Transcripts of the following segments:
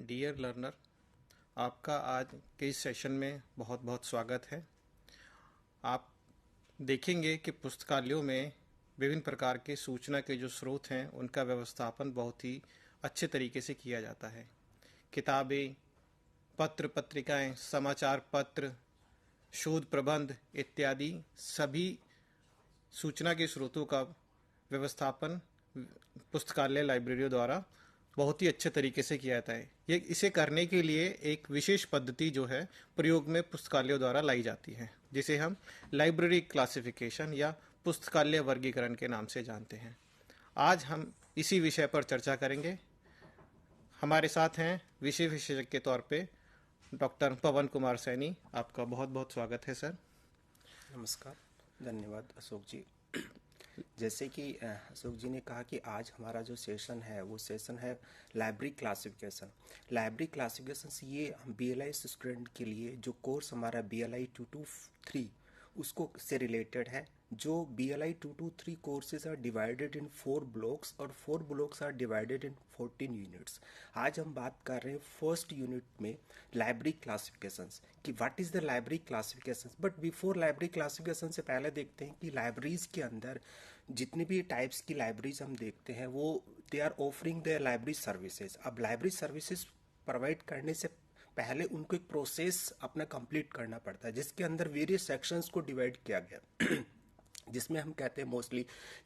Dear learner, आपका आज के इस सेशन में बहुत बहुत स्वागत है। आप देखेंगे कि पुस्तकालयों में विभिन्न प्रकार के सूचना के जो स्रोत हैं उनका व्यवस्थापन बहुत ही अच्छे तरीके से किया जाता है। किताबें, पत्र पत्रिकाएं, समाचार पत्र, शोध प्रबंध इत्यादि सभी सूचना के स्रोतों का व्यवस्थापन पुस्तकालय लाइब्रेरियों द्वारा बहुत ही अच्छे तरीके से किया जाता है। ये इसे करने के लिए एक विशेष पद्धति जो है प्रयोग में पुस्तकालयों द्वारा लाई जाती है, जिसे हम लाइब्रेरी क्लासिफिकेशन या पुस्तकालय वर्गीकरण के नाम से जानते हैं। आज हम इसी विषय पर चर्चा करेंगे। हमारे साथ हैं विषय विशेषज्ञ के तौर पे डॉक्टर पवन कुमार सैनी। आपका बहुत बहुत स्वागत है सर। नमस्कार, धन्यवाद अशोक जी। जैसे कि अशोक जी ने कहा कि आज हमारा जो सेशन है वो सेशन है लाइब्रेरी क्लासिफिकेशन। लाइब्रेरी क्लासिफिकेशन ये BLI स्टूडेंट के लिए जो कोर्स हमारा BLI 223 उसको से रिलेटेड है। जो BLI 223 courses are divided in 4 blocks और 4 blocks are divided in 14 units. आज हम बात कर रहे हैं फर्स्ट यूनिट में लाइब्रेरी क्लासिफिकेशंस कि what is the library classifications. But before library classification से पहले देखते हैं कि लाइब्रेरीज के अंदर जितनी भी टाइप्स की लाइब्रेरीज हम देखते हैं वो they are offering the library services. अब लाइब्रेरी सर्विसेज प्रोवाइड करने से पहले उनको एक प्रोसेस अपना कंप्लीट करना पड़ता है जिसके अंदर वेरियस सेक्शंस को डिवाइड किया गया जिसमें हम कहते हैं मोस्टली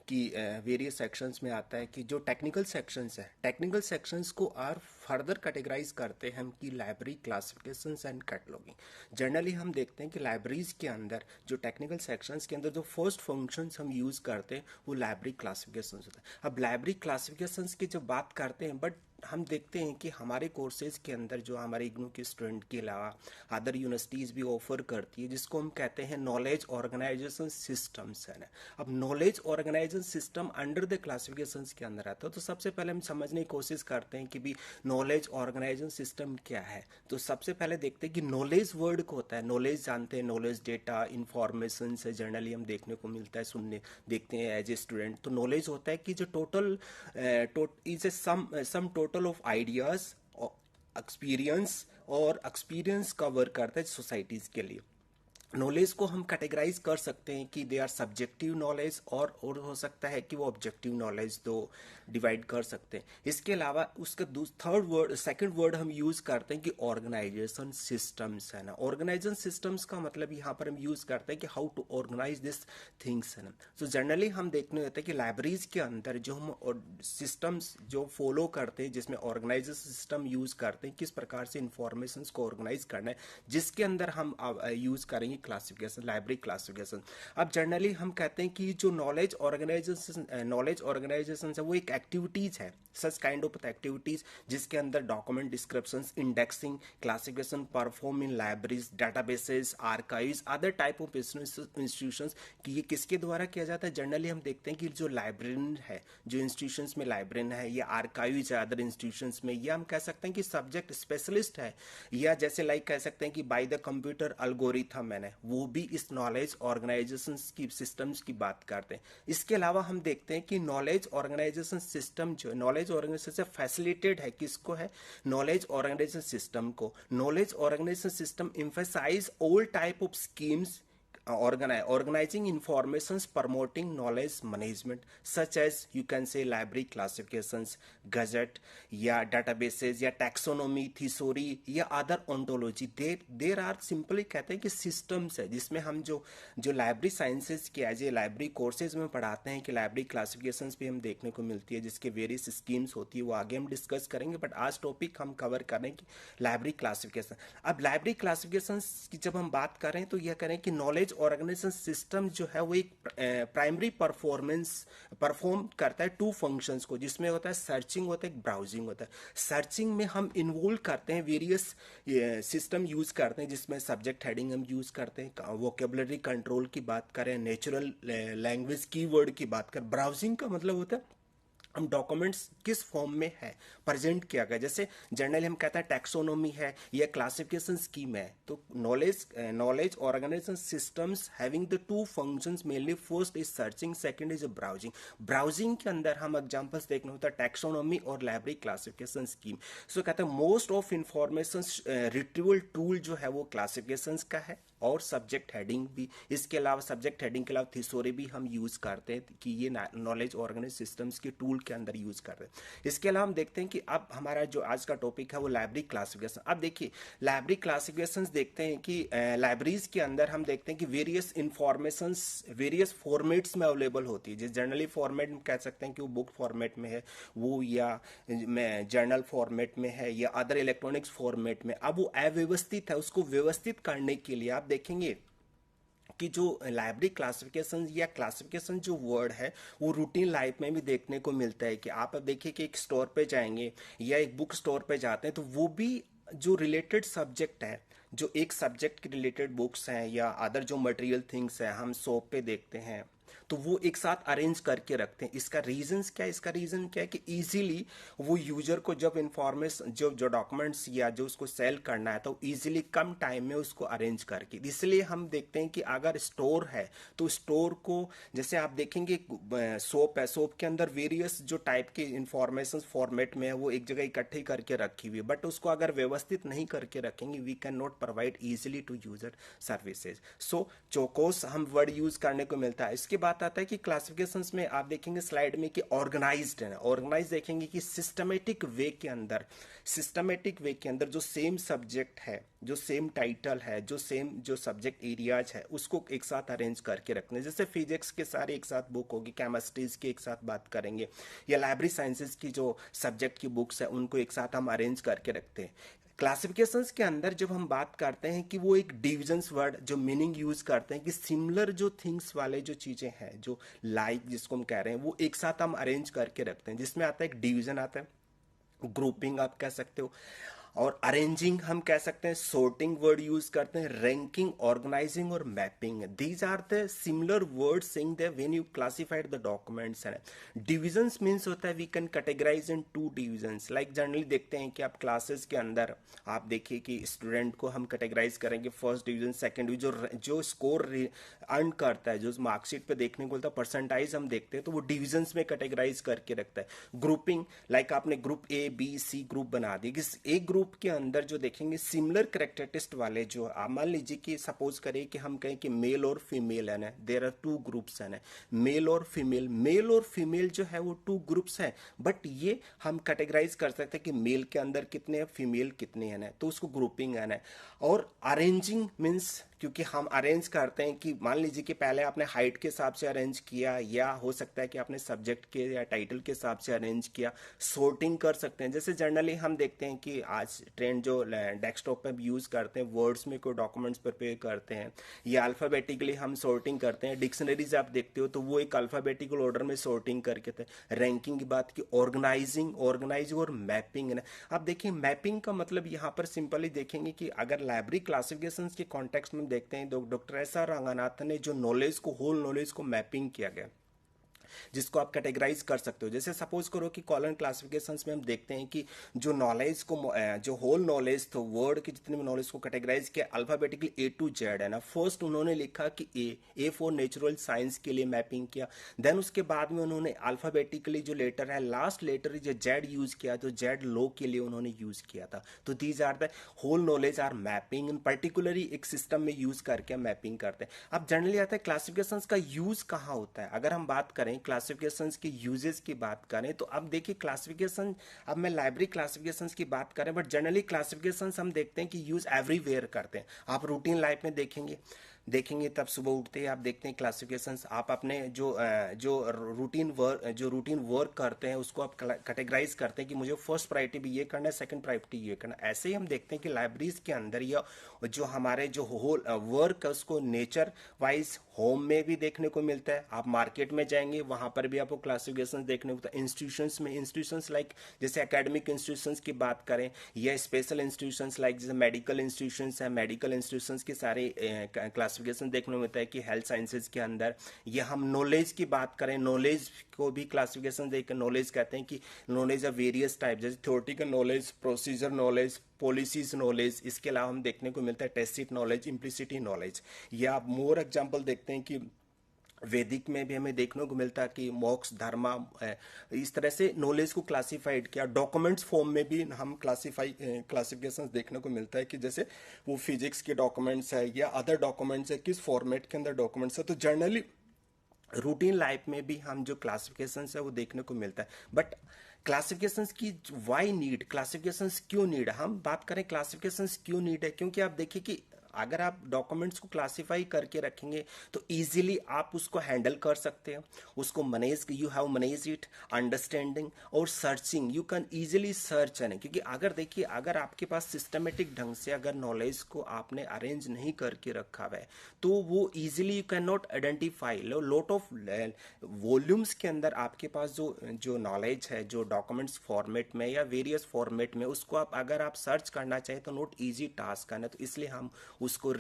कि वेरियस सेक्शंस में आता है कि जो टेक्निकल सेक्शंस है, टेक्निकल सेक्शंस को और फर्दर कैटेगराइज करते हैं हम कि library classifications and cataloguing. Generally हम देखते हैं कि लाइब्रेरीज के अंदर जो टेक्निकल सेक्शंस के अंदर जो फर्स्ट फंक्शंस हम यूज़ करते हैं वो लाइब्रेरी क्लासिफिकेशंस होता है। अब लाइब्रेरी क्लासिफिकेशंस की जब बात करते हैं, बट हम देखते हैं कि हमारे कोर्सेज के अंदर जो हमारे इग्नू के स्टूडेंट के अलावा अदर यूनिवर्सिटीज़ भी ऑफर करती है जिसको हम कहते हैं नॉलेज ऑर्गेनाइजेशन सिस्टम्स है ना। अब knowledge organisation system under the classifications के अंदर आता है। तो सबसे पहले हम समझने की कोशिश करते हैं कि भी नॉलेज ऑर्गेनाइजेशन सिस्टम क्या है। तो सबसे पहले देखते हैं कि नॉलेज वर्ड को होता है, नॉलेज जानते हैं, नॉलेज डेटा इंफॉर्मेशन से जनरली हम देखने को मिलता है, सुनने देखते हैं एज ए स्टूडेंट। तो नॉलेज होता है कि जो total is a sum total of ideas experience और एक्सपीरियंस कवर करता है सोसाइटीज के लिए। नॉलेज को हम कैटेगराइज कर सकते हैं कि दे आर सब्जेक्टिव नॉलेज और हो सकता है कि वो ऑब्जेक्टिव नॉलेज तो डिवाइड कर सकते हैं। इसके अलावा उसका सेकंड वर्ड हम यूज करते हैं कि ऑर्गेनाइजेशन सिस्टम्स है ना। ऑर्गेनाइजेशन सिस्टम्स का मतलब यहाँ पर हम यूज करते हैं कि how to organise this things है ना। तो जनरली हम देखने होते हैं कि लाइब्रेरीज के अंदर जो हम सिस्टम्स जो फॉलो करते हैं जिसमें ऑर्गेनाइजेशन सिस्टम यूज करते हैं किस प्रकार से इंफॉर्मेशन को ऑर्गेनाइज करना है, जिसके अंदर हम यूज करेंगे क्लासिफिकेशन, लाइब्रेरी क्लासिफिकेशन। अब जनरली हम कहते हैं कि जो नॉलेज ऑर्गेनाइजेशन है वो एक एक्टिविटीज है, सच काइंड ऑफ एक्टिविटीज जिसके अंदर document descriptions, indexing, classification perform in libraries, databases, archives, other type of institutions कि ये किसके द्वारा किया जाता है। जनरली हम देखते हैं कि जो लाइब्रेरियन है, जो इंस्टीट्यूशंस में लाइब्रेरियन है या आर्काइव्स है अदर इंस्टीट्यूशंस में, या हम कह सकते हैं कि सब्जेक्ट स्पेशलिस्ट है, या जैसे लाइक कह सकते हैं कि बाय द कंप्यूटर अल्गोरिथम है, वो भी इस नॉलेज ऑर्गेनाइजेशन की सिस्टम्स की बात करते हैं। इसके अलावा हम देखते हैं कि नॉलेज ऑर्गेनाइजेशन सिस्टम जो नॉलेज ऑर्गेनाइजेशन फैसिलिटेट है किसको है, नॉलेज ऑर्गेनाइजेशन सिस्टम को। Knowledge organisation system emphasise all type of schemes organizing informations promoting knowledge management such as you can say library classifications, gazette या databases या taxonomy, thesauri या other ontology। there are simply कहते हैं कि systems है जिसमें हम जो library sciences के एज ए library courses में पढ़ाते हैं कि library classifications भी हम देखने को मिलती है जिसके various schemes होती है, वो आगे हम डिस्कस करेंगे। बट आज टॉपिक हम कवर करें कि library classification। अब library classifications की जब हम बात करें तो यह करें कि नॉलेज ऑर्गेनाइजेशन सिस्टम जो है वो एक प्राइमरी परफॉर्म करता है 2 फंक्शंस को, जिसमें होता है सर्चिंग होता है, ब्राउजिंग होता है। सर्चिंग में हम इन्वॉल्व करते हैं वेरियस सिस्टम यूज करते हैं जिसमें सब्जेक्ट हेडिंग हम यूज करते हैं, वोकेबलरी कंट्रोल की बात करें, नेचुरल लैंग्वेज कीवर्ड की बात करें। ब्राउजिंग का मतलब होता है हम डॉक्यूमेंट्स किस फॉर्म में है प्रेजेंट किया गया, जैसे जनरली हम कहते हैं टैक्सोनॉमी है या क्लासिफिकेशन स्कीम है। तो knowledge organisation systems having the two functions mainly, first is searching, second is browsing. Browsing के अंदर हम एग्जांपल्स देखने होता है टैक्सोनॉमी और लाइब्रेरी क्लासिफिकेशन स्कीम। सो कहते हैं most of information retrieval tool जो है वो क्लासिफिकेशन का है, और सब्जेक्ट हेडिंग भी, इसके अलावा सब्जेक्ट हेडिंग के अलावा थिसोरी भी हम यूज करते हैं कि ये नॉलेज ऑर्गेनाइज सिस्टम्स के टूल के अंदर यूज कर रहे हैं। इसके अलावा हम देखते हैं कि अब हमारा जो आज का टॉपिक है वो लाइब्रेरी क्लासिफिकेशन। अब देखिए लाइब्रेरी क्लासिफिकेशन देखते हैं कि लाइब्रेरीज के अंदर हम देखते हैं कि वेरियस इंफॉर्मेशन वेरियस फॉर्मेट्स में अवेलेबल होती है। जिस जर्नली फॉर्मेट में कह सकते हैं कि वो बुक फॉर्मेट में है, वो या जर्नल फॉर्मेट में है, या अदर इलेक्ट्रॉनिक्स फॉर्मेट में। अब वो अव्यवस्थित है, उसको व्यवस्थित करने के लिए आप देखेंगे कि जो लाइब्रेरी क्लासिफिकेशन या क्लासिफिकेशन जो वर्ड है वो रूटीन लाइफ में भी देखने को मिलता है। कि आप अब देखिए कि एक स्टोर पे जाएंगे या एक बुक स्टोर पे जाते हैं तो वो भी जो रिलेटेड सब्जेक्ट है, जो एक सब्जेक्ट के रिलेटेड बुक्स हैं या अदर जो मटेरियल थिंग्स हैं हम शॉप पे देखते हैं, तो वो एक साथ अरेंज करके रखते हैं। इसका रीजंस क्या है? इसका रीजन क्या है कि इजीली वो यूजर को जब इंफॉर्मेशन जो जो डॉक्यूमेंट्स या जो उसको सेल करना है तो इजीली कम टाइम में उसको अरेंज करके, इसलिए हम देखते हैं कि अगर स्टोर है तो स्टोर को, जैसे आप देखेंगे सोप है, सोप के अंदर वेरियस जो टाइप के इंफॉर्मेशन फॉर्मेट में है वो एक जगह इकट्ठी करके रखी हुई है, बट उसको अगर व्यवस्थित नहीं करके रखेंगे we can not provide easily to user services. So चौकोस हम वर्ड यूज करने को मिलता है। इसके बाद आता है कि क्लासिफिकेशंस में आप देखेंगे स्लाइड में कि ऑर्गेनाइज्ड है। ऑर्गेनाइज देखेंगे कि सिस्टमेटिक वे के अंदर, सिस्टमेटिक वे के अंदर जो सेम सब्जेक्ट है, जो सेम टाइटल है, जो सेम जो सब्जेक्ट एरियाज है उसको एक साथ अरेंज करके रखने। जैसे फिजिक्स के सारे एक साथ बुक होगी, केमिस्ट्रीज की एक साथ बात करेंगे, या लाइब्रेरी साइंसेज की जो सब्जेक्ट की बुक्स है उनको एक साथ हम अरेंज करके रखते हैं। क्लासिफिकेशंस के अंदर जब हम बात करते हैं कि वो एक डिविजन्स वर्ड जो मीनिंग यूज करते हैं कि सिमिलर जो थिंग्स वाले जो चीजें हैं, जो लाइक जिसको हम कह रहे हैं, वो एक साथ हम अरेंज करके रखते हैं, जिसमें आता है एक डिवीजन आता है, ग्रुपिंग आप कह सकते हो, और अरेंजिंग हम कह सकते हैं, सोर्टिंग वर्ड यूज करते हैं, रैंकिंग, ऑर्गेनाइजिंग और mapping. These are the similar word saying that when you classified the documents. Divisions means होता है we can categorise into divisions. Like generally देखते हैं कि आप क्लासेस के अंदर आप देखिए कि स्टूडेंट को हम कैटेगराइज करेंगे फर्स्ट डिवीजन, सेकंड डिवीजन, जो स्कोर अर्न करता है, जो मार्कशीट पे देखने को मिलता है परसेंटाइज हम देखते हैं, तो वो डिविजन्स में कैटेगराइज करके रखता है। ग्रुपिंग, लाइक आपने group A B C group बना दिए, एक ग्रुप के अंदर जो देखेंगे सिमिलर कैरेक्टरिस्टिक वाले जो, आप मान लीजिए कि सपोज करें कि हम कहें कि मेल और फीमेल है ना, देयर आर टू ग्रुप्स है ना, मेल और फीमेल, मेल और फीमेल जो है वो टू ग्रुप्स है, बट ये हम कैटेगराइज कर सकते हैं कि मेल के अंदर कितने हैं, फीमेल कितने हैं ना, तो उसको ग्रुपिंग है ना। और अरेंजिंग मीन्स, क्योंकि हम अरेंज करते हैं कि मान लीजिए कि पहले आपने हाइट के हिसाब से अरेंज किया, या हो सकता है कि आपने सब्जेक्ट के या टाइटल के हिसाब से अरेंज किया, सॉर्टिंग कर सकते हैं। जैसे जनरली हम देखते हैं कि आज ट्रेंड जो डेस्कटॉप पे यूज करते हैं, वर्ड्स में कोई डॉक्यूमेंट्स प्रिपेयर करते हैं या अल्फाबेटिकली हम सॉर्टिंग करते हैं। डिक्शनरीज आप देखते हो तो वो एक अल्फाबेटिकल ऑर्डर में सॉर्टिंग करके थे। रैंकिंग की बात की, ऑर्गेनाइज और मैपिंग है। अब देखिए मैपिंग का मतलब यहाँ पर सिंपली देखेंगे कि अगर लाइब्रेरी क्लासिफिकेशन के कॉन्टेक्स्ट में देखते हैं, डॉक्टर एस आर रंगनाथन ने जो नॉलेज को, होल नॉलेज को मैपिंग किया गया, जिसको आप कैटेगराइज कर सकते हो। जैसे सपोज करो कि कॉलम क्लासिफिकेशंस में हम देखते हैं कि जो नॉलेज को, जो होल नॉलेज तो वर्ड के जितने भी नॉलेज को कैटेगराइज किया अल्फाबेटिकली ए टू जेड है ना। फर्स्ट उन्होंने लिखा कि ए फॉर नेचुरल साइंस के लिए मैपिंग किया, देन उसके बाद में उन्होंने अल्फाबेटिकली जो लेटर है, लास्ट लेटर जो जेड यूज किया, तो जेड लो के लिए उन्होंने यूज किया था। तो these are the whole knowledge are mapping in particularly एक सिस्टम में यूज करके मैपिंग करते हैं। अब जनरली आता है क्लासिफिकेशन का यूज कहाँ होता है। अगर हम बात करें क्लासिफिकेशंस के यूजेस की बात करें तो अब देखिए क्लासिफिकेशन, अब मैं लाइब्रेरी क्लासिफिकेशंस की बात करें, बट जनरली क्लासिफिकेशंस हम देखते हैं कि यूज एवरीवेयर करते हैं। आप रूटीन लाइफ में देखेंगे तब सुबह उठते ही आप देखते हैं क्लासिफिकेशंस, आप अपने जो रूटीन वर्क करते हैं उसको आप कैटेगराइज करते हैं कि मुझे फर्स्ट प्रायोरिटी भी ये करना है, सेकंड प्रायोरिटी ये करना है। ऐसे ही हम देखते हैं कि लाइब्रेरीज के अंदर या जो हमारे जो होल वर्क है उसको नेचर वाइज होम में भी देखने को मिलता है। आप मार्केट में जाएंगे वहां पर भी आपको क्लासिफिकेशन देखने को मिलता है। इंस्टीट्यूशंस में, इंस्टीट्यूशंस लाइक जैसे एकेडमिक इंस्टीट्यूशंस की बात करें या स्पेशल इंस्टीट्यूशंस लाइक जैसे मेडिकल इंस्टीट्यूशंस है, मेडिकल इंस्टीट्यूशंस के सारे क्लासिफिकेशन क्लासिफिकेशन देखने को मिलता है कि हेल्थ साइंसेज के अंदर, या हम नॉलेज की बात करें, नॉलेज को भी क्लासिफिकेशन देख, नॉलेज कहते हैं कि नॉलेज ऑफ वेरियस टाइप, जैसे theoretical knowledge, procedure knowledge, policies knowledge. इसके अलावा हम देखने को मिलता है टेसिट नॉलेज, इम्प्लिसिटी नॉलेज। या आप मोर एग्जाम्पल देखते हैं कि वैदिक में भी हमें देखने को मिलता है कि मोक्ष, धर्मा, इस तरह से नॉलेज को क्लासिफाइड किया। डॉक्यूमेंट्स फॉर्म में भी हम क्लासिफिकेशन देखने को मिलता है कि जैसे वो फिजिक्स के डॉक्यूमेंट्स है या अदर डॉक्यूमेंट्स है, किस फॉर्मेट के अंदर डॉक्यूमेंट्स है। तो जनरली रूटीन लाइफ में भी हम जो क्लासिफिकेशन है वो देखने को मिलता है। बट क्लासिफिकेशंस की वाई नीड, क्लासिफिकेशंस क्यों नीड, हम बात करें क्लासिफिकेशंस क्यों नीड है, क्योंकि आप देखिए कि अगर आप डॉक्यूमेंट्स को क्लासिफाई करके रखेंगे तो इजीली आप उसको हैंडल कर सकते हैं, उसको manage, you have manage it, understanding और searching, you can easily search है। क्योंकि अगर देखिए, अगर आपके पास सिस्टमेटिक ढंग से अगर नॉलेज को आपने अरेंज नहीं करके रखा हुआ है तो वो easily you can not identify. Lot of volumes के अंदर आपके पास जो जो नॉलेज है, जो डॉक्यूमेंट्स फॉर्मेट में या वेरियस फॉर्मेट में, उसको आप अगर आप सर्च करना चाहें तो नॉट इजी टास्क है ना। तो इसलिए हम उसको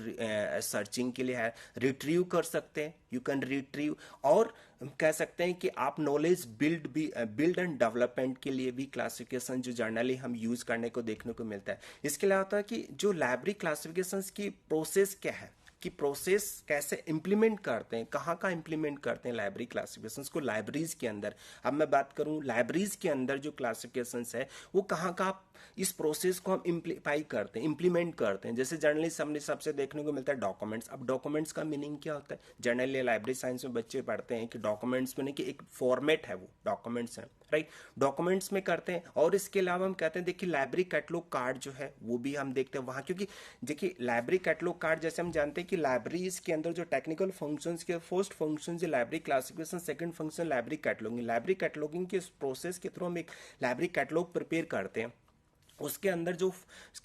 सर्चिंग के लिए है रिट्रीव कर सकते हैं, यू कैन रिट्रीव। और कह सकते हैं कि आप नॉलेज बिल्ड एंड डेवलपमेंट के लिए भी क्लासिफिकेशन जो जर्नली हम यूज करने को देखने को मिलता है। इसके अलावा होता है कि जो लाइब्रेरी क्लासिफिकेशन की प्रोसेस क्या है, कि प्रोसेस कैसे इंप्लीमेंट करते हैं, कहाँ का इंप्लीमेंट करते हैं लाइब्रेरी क्लासिफिकेशंस को लाइब्रेरीज के अंदर। अब मैं बात करूं लाइब्रेरीज के अंदर जो क्लासिफिकेशंस है वो कहाँ का इस प्रोसेस को हम इम्प्लीफाई करते हैं, इंप्लीमेंट करते हैं। जैसे जनरली हमने सबसे देखने को मिलता है डॉक्यूमेंट्स। अब डॉक्यूमेंट्स का मीनिंग क्या होता है, जनरली लाइब्रेरी साइंस में बच्चे पढ़ते हैं कि डॉक्यूमेंट्स में कि एक फॉर्मेट है, वो डॉक्यूमेंट्स है, राइट, डॉक्यूमेंट्स में करते हैं। और इसके अलावा हम कहते हैं देखिए लाइब्रेरी कैटलॉग कार्ड जो है वो भी हम देखते हैं वहाँ, क्योंकि देखिए लाइब्रेरी कैटलॉग कार्ड जैसे हम जानते हैं कि लाइब्रेरीज के अंदर जो टेक्निकल फंक्शंस के फर्स्ट फंक्शन है library classification, second function library cataloguing. Library cataloguing के प्रोसेस के थ्रू हम एक लाइब्रेरी कैटलॉग प्रिपेयर करते हैं। उसके अंदर जो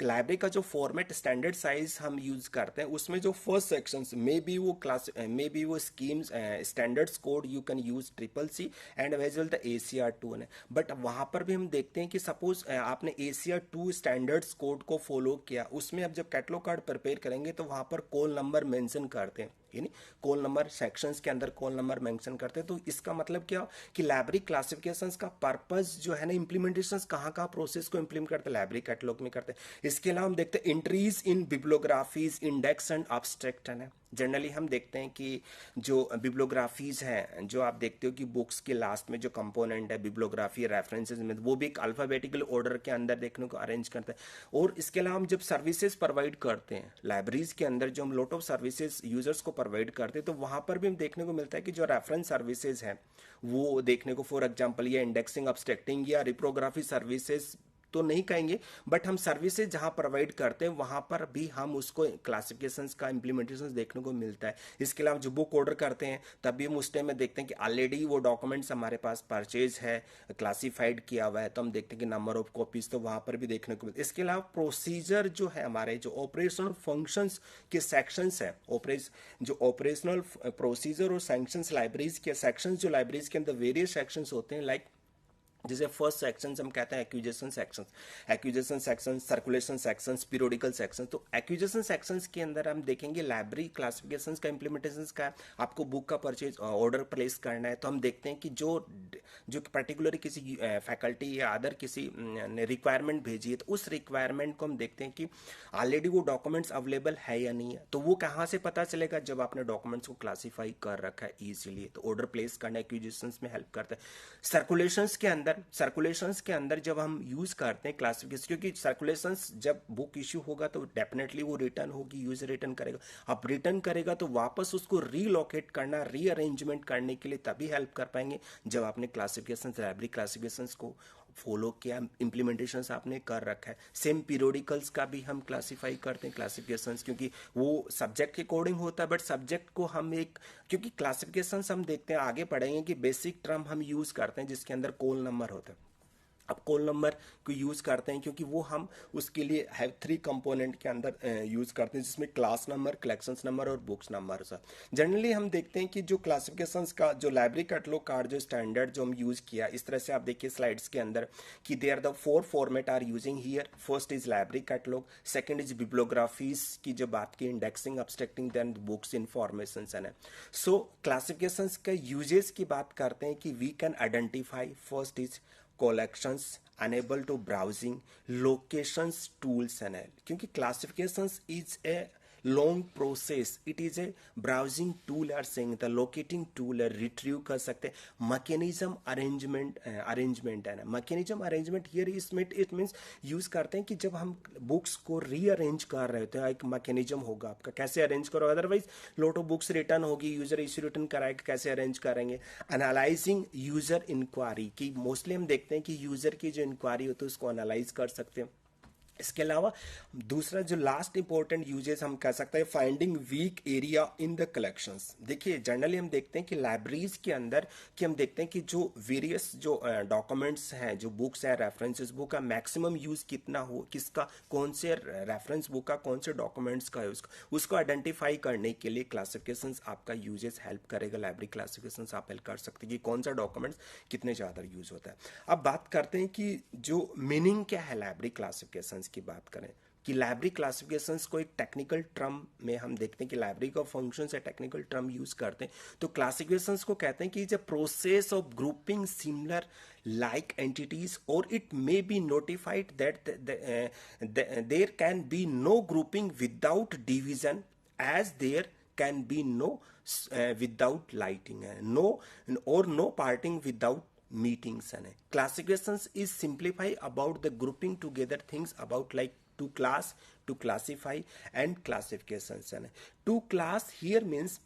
लाइब्रेरी का जो फॉर्मेट स्टैंडर्ड साइज हम यूज करते हैं, उसमें जो फर्स्ट सेक्शंस मे बी वो schemes standards code you can use CCC and as well the ACR2 है। बट वहां पर भी हम देखते हैं कि सपोज आपने ACR2 स्टैंडर्ड्स कोड को फॉलो किया, उसमें अब जब कैटलॉग कार्ड प्रिपेयर करेंगे तो वहां पर कॉल नंबर मेंशन करते हैं, यानी कॉल नंबर सेक्शंस के अंदर कॉल नंबर मेंशन करते हैं। तो इसका मतलब क्या कि लाइब्रेरी क्लासिफिकेशंस का पर्पस जो है ना, इंप्लीमेंटेशंस कहाँ कहाँ प्रोसेस को इंप्लीमेंट करते हैं, लाइब्रेरी कैटलॉग में करते हैं। इसके अलावा हम देखते हैं entries in bibliographies, index and abstract है। जनरली हम देखते हैं कि जो बिब्लियोग्राफीज हैं, जो आप देखते हो कि बुक्स के लास्ट में जो कंपोनेंट है बिब्लियोग्राफी रेफरेंसेस में, वो भी एक अल्फाबेटिकल ऑर्डर के अंदर देखने को अरेंज करते हैं। और इसके अलावा हम जब सर्विसेज प्रोवाइड करते हैं लाइब्रेरीज के अंदर, जो हम लॉट ऑफ सर्विसेज यूजर्स को प्रोवाइड करते हैं, तो वहां पर भी हम देखने को मिलता है कि जो रेफरेंस सर्विसेज है वो देखने को, फॉर एग्जाम्पल ये इंडेक्सिंग, अब्स्ट्रैक्टिंग या रिप्रोग्राफी सर्विसेज तो नहीं कहेंगे, बट हम सर्विसेज जहां प्रोवाइड करते हैं वहां पर भी हम उसको क्लासिफिकेशंस का इंप्लीमेंटेशन देखने को मिलता है। इसके अलावा जो बुक ऑर्डर करते हैं तब भी हम उस टाइम में देखते हैं कि ऑलरेडी वो डॉक्यूमेंट्स हमारे पास परचेज है, क्लासिफाइड किया हुआ है, तो हम देखते हैं कि नंबर ऑफ कॉपीज, तो वहां पर भी देखने को मिलता है। इसके अलावा प्रोसीजर जो है, हमारे जो ऑपरेशनल फंक्शंस के सेक्शंस है, जो ऑपरेशनल प्रोसीजर और सेक्शंस लाइब्रेरीज के सेक्शंस, जो लाइब्रेरीज के अंदर वेरियस सेक्शंस होते हैं, लाइक जैसे फर्स्ट सेक्शन हम कहते हैं acquisition section, circulation section, periodical section. तो एक्विजिशन सेक्शंस के अंदर हम देखेंगे लाइब्रेरी क्लासिफिकेशंस का इंप्लीमेंटेशन का, आपको बुक का परचेज ऑर्डर प्लेस करना है, तो हम देखते हैं कि जो पर्टिकुलर किसी फैकल्टी या अदर किसी रिक्वायरमेंट भेजी है, तो उस रिक्वायरमेंट को हम देखते हैं कि ऑलरेडी वो डॉक्यूमेंट्स अवेलेबल है या नहीं है। तो वो कहाँ से पता चलेगा, जब आपने डॉक्यूमेंट्स को क्लासीफाई कर रखा है इजीली, तो ऑर्डर प्लेस करना एक्विजिशंस में हेल्प करता है। सर्कुलेशंस के अंदर जब हम यूज करते हैं क्लासिफिकेशन, क्योंकि सर्कुलेशंस जब बुक इश्यू होगा तो डेफिनेटली वो रिटर्न होगी, यूजर रिटर्न करेगा। अब रिटर्न करेगा तो वापस उसको रीलोकेट करना, रीअरेंजमेंट करने के लिए तभी हेल्प कर पाएंगे जब आपने क्लासिफिकेशन, लाइब्रेरी क्लासिफिकेशंस को फॉलो किया, इंप्लीमेंटेशन आपने कर रखा है। सेम पीरियोडिकल्स का भी हम क्लासिफाई करते हैं क्लासिफिकेशंस, क्योंकि वो सब्जेक्ट के अकॉर्डिंग होता है, बट सब्जेक्ट को हम एक, क्योंकि क्लासिफिकेशंस हम देखते हैं आगे पढ़ेंगे कि बेसिक टर्म हम यूज करते हैं जिसके अंदर कॉल नंबर होता है। अब कॉल नंबर को यूज़ करते हैं क्योंकि वो हम उसके लिए हैव 3 कंपोनेंट के अंदर यूज़ करते हैं, जिसमें क्लास नंबर, कलेक्शंस नंबर और बुक्स नंबर। सर जनरली हम देखते हैं कि जो क्लासिफिकेशंस का जो लाइब्रेरी कैटलॉग कार्ड जो स्टैंडर्ड जो हम यूज़ किया, इस तरह से आप देखिए स्लाइड्स के अंदर कि they are the 4 format are using here. First is library catalogue, second is bibliographies की जो बात की, indexing, abstracting, then books information है। सो क्लासिफिकेशंस का यूजेस की बात करते हैं कि we can identify, first is collections, unable to browsing, locations, tools and all, क्योंकि classifications is a long process, it is a browsing tool are saying, the locating tool है, retrieve कर सकते हैं, mechanism arrangement है ना, mechanism arrangement here इसमें it means use करते हैं कि जब हम बुक्स को रीअरेंज कर रहे होते हैं, एक मैकेनिज्म होगा आपका, कैसे अरेंज करो, otherwise lot of books return होगी, यूजर इश्यू रिटर्न कराएगा, कैसे अरेंज करेंगे। एनालाइजिंग यूजर इंक्वायरी की मोस्टली हम देखते हैं कि यूजर की जो इंक्वायरी होती है उसको एनालाइज कर सकते हैं। इसके अलावा दूसरा जो लास्ट इंपॉर्टेंट यूजेस हम कह सकते हैं, finding weak area in the collections. देखिए जनरली हम देखते हैं कि लाइब्रेरीज के अंदर कि हम देखते हैं कि जो वेरियस जो डॉक्यूमेंट्स हैं, जो बुक्स है, रेफरेंसेस बुक का मैक्सिमम यूज कितना हो, किसका, कौन से रेफरेंस बुक का, कौन से डॉक्यूमेंट्स का है, उसको आइडेंटिफाई करने के लिए क्लासिफिकेशंस आपका यूजेस हेल्प करेगा। लाइब्रेरी क्लासिफिकेशंस आप हेल्प कर सकते हैं कि कौन सा डॉक्यूमेंट्स कितने ज़्यादा यूज होता है। अब बात करते हैं कि जो मीनिंग क्या है लाइब्रेरी क्लासिफिकेशंस की बात करें, कि लाइब्रेरी क्लासिफिकेशंस को एक टेक्निकल टर्म में हम देखते हैं कि लाइब्रेरी का फंक्शन से टेक्निकल टर्म यूज करते हैं, तो क्लासिफिकेशंस को कहते हैं कि is a process of grouping similar like entities, or it may be notified that there can be no grouping without division, as there can be no without lighting, no or no parting without meetings. Classifications is simplify about the grouping together things about like to class, to classify and classifications. To class here means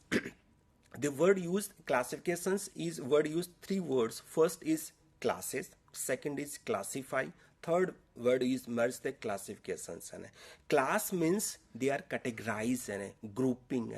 the word used classifications is word used 3 words. First is classes, second is classify, third word is merge the classifications. Class means they are categorized, grouping,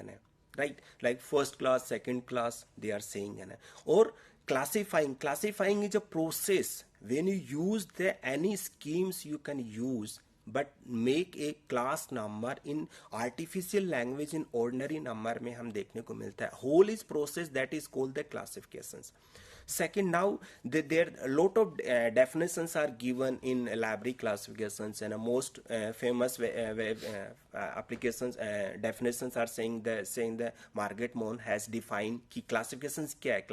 right, like first class, second class they are saying. Or classifying is a process when you use the any schemes you can use, but make a class number in artificial language in ordinary number में हम देखने को मिलता है। whole is process that is called the classifications. Second, now there a lot of definitions are given in library classifications, and most famous applications definitions are saying the Margaret Mon has defined कि classifications क्या है।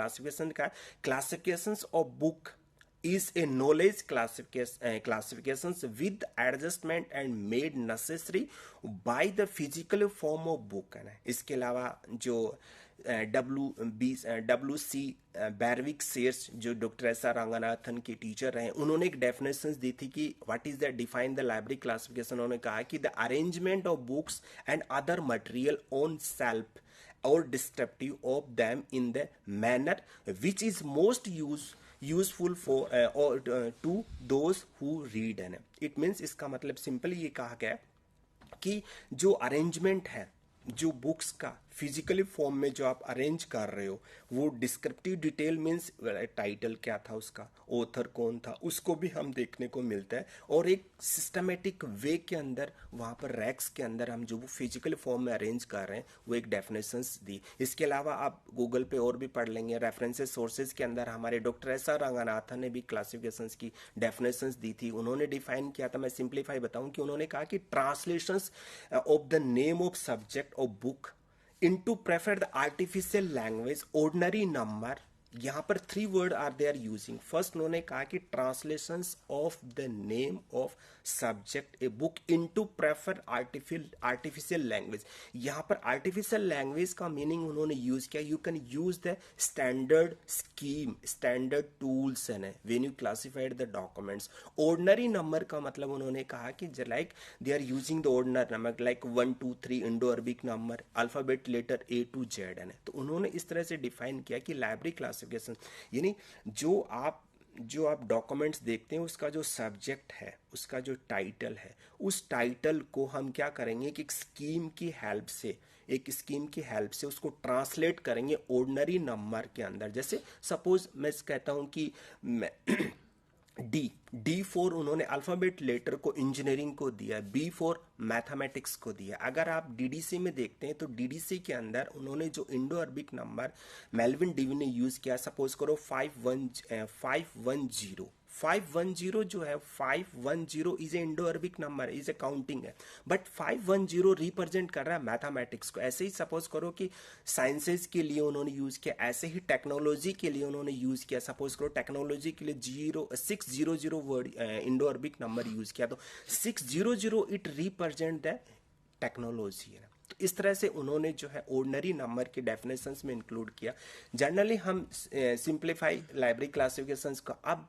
classifications of book is a knowledge classifications with adjustment and made necessary by the physical form of book है ना। इसके अलावा जो WC बैरविक shares जो doctor S R Ranganathan के टीचर रहे, उन्होंने एक डेफिनेशन दी थी कि what is the define the library classification. उन्होंने कहा कि the arrangement of books and other material on self or descriptive of them in the manner which is most useful for to those who read. It means इसका मतलब simply ये कहा गया कि जो अरेंजमेंट है जो बुक्स का फिजिकली फॉर्म में जो आप अरेंज कर रहे हो, वो डिस्क्रिप्टिव डिटेल मीन्स टाइटल क्या था उसका, ऑथर कौन था, उसको भी हम देखने को मिलता है। और एक सिस्टमेटिक वे के अंदर वहाँ पर रैक्स के अंदर हम जो वो फिजिकल फॉर्म में अरेंज कर रहे हैं वो एक डेफिनेशंस दी। इसके अलावा आप गूगल पे और भी पढ़ लेंगे, रेफरेंसेस सोर्सेज के अंदर हमारे डॉक्टर एस आर रंगनाथन ने भी क्लासिफिकेशंस की डेफिनेशंस दी थी। उन्होंने डिफाइन किया था, मैं सिंप्लीफाई बताऊं कि उन्होंने कहा कि translations of the name of subject of book into prefer the artificial language ordinary number। यहाँ पर 3 word are they are using. First उन्होंने कहा कि translations of the name of subject a book into prefer artificial language. यहाँ पर artificial language का meaning उन्होंने use किया, you can use the standard scheme, standard tools है when you classified the documents. Ordinary number का मतलब उन्होंने कहा कि like they are using the ordinary number like 1 2 3 Indo Arabic number, alphabet letter A to Z है। तो उन्होंने इस तरह से डिफाइन किया कि लाइब्रेरी क्लासिफिकेशन यानी जो आप डॉक्यूमेंट्स देखते हैं उसका जो सब्जेक्ट है, उसका जो टाइटल है, उस टाइटल को हम क्या करेंगे कि एक स्कीम की हेल्प से उसको ट्रांसलेट करेंगे ऑर्डिनरी नंबर के अंदर। जैसे सपोज मैं कहता हूं कि डी 4 उन्होंने अल्फाबेट लेटर को इंजीनियरिंग को दिया, B4 मैथमेटिक्स को दिया। अगर आप डीडीसी में देखते हैं तो डीडीसी के अंदर उन्होंने जो Indo Arabic number Melvin Dewey ने यूज किया, सपोज करो 510 510 जो है 510 is a Indo Arabic number, is a counting है, बट 510 रिप्रेजेंट कर रहा है मैथमेटिक्स को। ऐसे ही सपोज करो कि साइंसेज के लिए उन्होंने यूज किया, ऐसे ही टेक्नोलॉजी के लिए उन्होंने यूज किया, सपोज करो टेक्नोलॉजी के लिए 600 word Indo Arabic number use किया, तो 600 इट रिप्रेजेंट द टेक्नोलॉजी है। तो इस तरह से उन्होंने जो है ऑर्डिनरी नंबर के डेफिनेशंस में इंक्लूड किया। जनरली हम सिंप्लीफाई लाइब्रेरी क्लासिफिकेशंस का। अब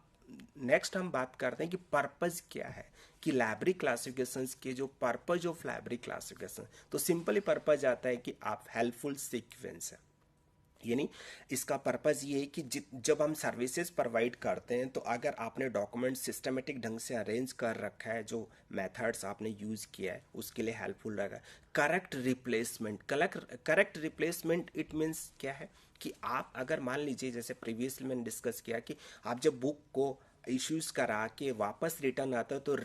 नेक्स्ट हम बात करते हैं कि पर्पस क्या है, कि लाइब्रेरी क्लासिफिकेशंस के जो पर्पस ऑफ लाइब्रेरी क्लासिफिकेशन, तो सिंपली पर्पस आता है कि आप हेल्पफुल सीक्वेंस है, यानी इसका पर्पस ये है कि जब हम सर्विसेज प्रोवाइड करते हैं तो अगर आपने डॉक्यूमेंट सिस्टमेटिक ढंग से अरेंज कर रखा है, जो मेथड्स आपने यूज़ किया है उसके लिए हेल्पफुल रहेगा। करेक्ट रिप्लेसमेंट इट मीन्स क्या है कि आप अगर मान लीजिए, जैसे प्रीवियसली मैंने डिस्कस किया कि आप जब बुक को इश्यूज करा के वापस रिटर्न आता है तो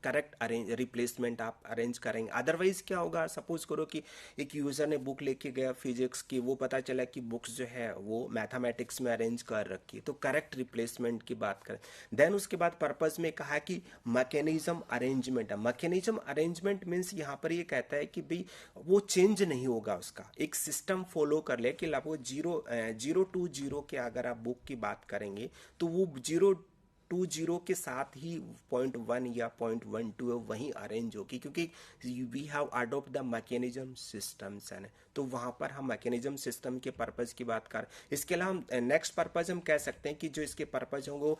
करेक्ट अरेंज रिप्लेसमेंट आप अरेंज करेंगे। अदरवाइज क्या होगा, सपोज करो कि एक यूज़र ने बुक लेके गया फिजिक्स की, वो पता चला कि बुक्स जो है वो मैथमेटिक्स में अरेंज कर रखी है, तो करेक्ट रिप्लेसमेंट की बात करें। देन उसके बाद पर्पस में कहा कि मैकेनिज्म अरेंजमेंट है। मैकेनिज्म अरेंजमेंट मीन्स यहाँ पर ये कहता है कि भाई वो चेंज नहीं होगा, उसका एक सिस्टम फॉलो कर ले कि लगभग 0 के अगर आप बुक की बात करेंगे तो वो 0 के साथ ही 0.1 या 0.12 वहीं अरेंज होगी, क्योंकि we have adopt the mechanism systems है, तो वहां पर हम मैकेनिज्म सिस्टम के पर्पज की बात कर। इसके अलावा हम नेक्स्ट पर्पज हम कह सकते हैं कि जो इसके पर्पज होंगे,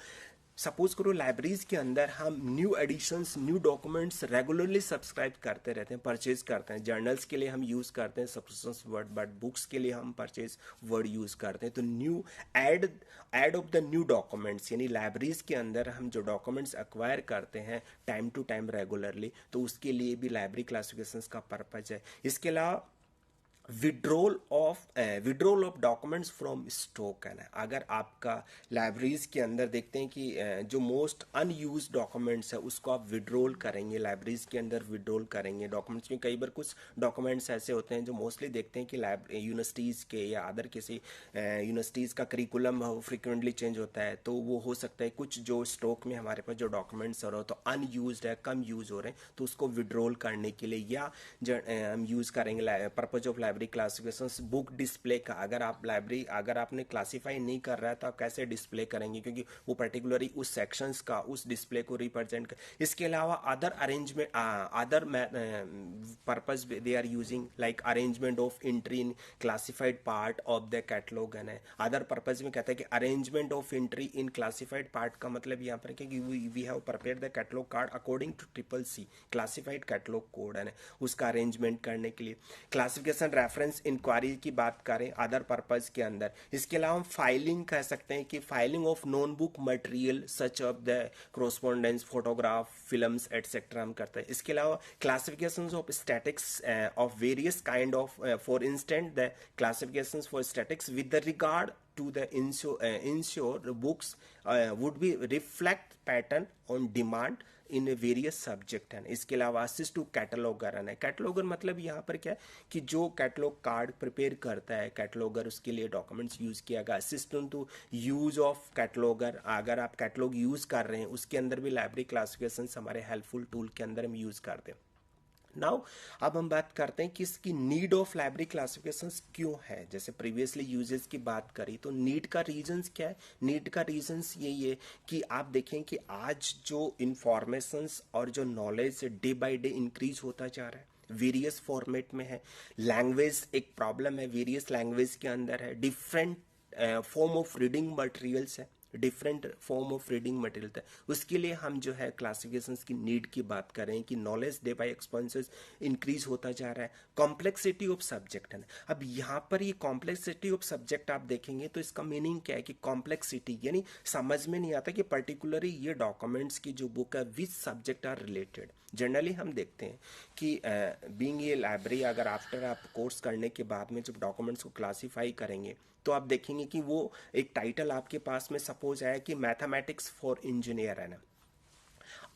सपोज करो लाइब्रेरीज के अंदर हम new editions, new documents regularly subscribe करते रहते हैं, परचेज करते हैं। जर्नल्स के लिए हम यूज़ करते हैं सब्सक्रिप्शन वर्ड, बट बुक्स के लिए हम परचेज वर्ड यूज़ करते हैं। तो new add of the new documents, यानी लाइब्रेरीज के अंदर हम जो डॉक्यूमेंट्स एक्वायर करते हैं टाइम टू टाइम रेगुलरली, तो उसके लिए भी लाइब्रेरी क्लासिफिकेशंस का पर्पज है। इसके अलावा withdrawal of documents from stock है ना। अगर आपका लाइब्रेरीज के अंदर देखते हैं कि जो मोस्ट अनयूज डॉक्यूमेंट्स है उसको आप विड्रॉल करेंगे, लाइब्रेरीज के अंदर विड्रॉल करेंगे डॉक्यूमेंट्स में। कई बार कुछ डॉक्यूमेंट्स ऐसे होते हैं जो मोस्टली देखते हैं कि यूनिवर्सिटीज़ के या अदर किसी यूनिवर्सिटीज़ का करिकुलम फ्रिक्वेंटली चेंज होता है, तो वो हो सकता है कुछ जो स्टॉक में हमारे पास जो डॉक्यूमेंट्स हो रहे हो तो अनयूज है, कम यूज हो रहे हैं, तो उसको विड्रॉल करने के लिए या हम यूज करेंगे purpose of library classifications. Book display का, अगर आपने क्लासीफाई नहीं कर रहा है तो आप कैसे डिस्प्ले करेंगे, क्योंकि वो पर्टिकुलरली उस सेक्शंस का उस डिस्प्ले को रिप्रेजेंट कर। इसके अलावा other arrangement, other purpose they are using like arrangement of entry in classified part of the catalogue है। अदर पर्पज में कहता है कि arrangement of entry in classified part का मतलब यहाँ पर कि we have prepared the catalogue card according to CCC classified catalogue code है, उसका अरेंजमेंट करने के लिए। क्लासिफिकेशन रेफरेंस इंक्वायरी की बात करें अदर पर्पज के अंदर। इसके अलावा हम फाइलिंग कह सकते हैं कि filing of non book material such of the correspondence, photograph, films etcetera हम करते हैं। इसके अलावा classification of statics of various kind of, for instant the classification for statics with the regard to the ensure books would be reflect pattern on demand in various subject है। इसके अलावा assist to कैटलॉगर है। कैटलॉगर मतलब यहाँ पर क्या है कि जो कैटलॉग कार्ड प्रिपेयर करता है कैटलॉगर, उसके लिए डॉक्यूमेंट्स यूज किया गया। असिस्टेंट टू यूज ऑफ कैटलॉगर, अगर आप कैटलॉग यूज कर रहे हैं उसके अंदर भी लाइब्रेरी क्लासिफिकेशन हमारे हेल्पफुल टूल के अंदर हम यूज करते हैं। नाउ अब हम बात करते हैं कि इसकी नीड ऑफ लाइब्रेरी क्लासिफिकेशंस क्यों है। जैसे प्रीवियसली यूजेस की बात करी तो नीड का रीजंस क्या है। नीड का रीजंस यही है कि आप देखें कि आज जो इंफॉर्मेशंस और जो knowledge day by day increase होता जा रहा है, वेरियस फॉर्मेट में है। लैंग्वेज एक प्रॉब्लम है, वेरियस लैंग्वेज के अंदर है, different form of reading materials है, different form of reading material था। उसके लिए हम जो है क्लासिफिकेशंस की नीड की बात करें कि knowledge day by expenses increase होता जा रहा है। कॉम्प्लेक्सिटी ऑफ सब्जेक्ट है ना। अब यहाँ पर ये कॉम्प्लेक्सिटी ऑफ सब्जेक्ट आप देखेंगे तो इसका मीनिंग क्या है कि कॉम्प्लेक्सिटी यानी समझ में नहीं आता कि पर्टिकुलरली ये डॉक्यूमेंट्स की जो बुक है which subject are related. Generally हम देखते हैं कि बीइंग ये लाइब्रेरी, अगर आफ्टर आप कोर्स करने के बाद में जब डॉक्यूमेंट्स को क्लासीफाई करेंगे तो आप देखेंगे कि वो एक टाइटल आपके पास में सपोज है कि मैथमेटिक्स फॉर इंजीनियर है ना,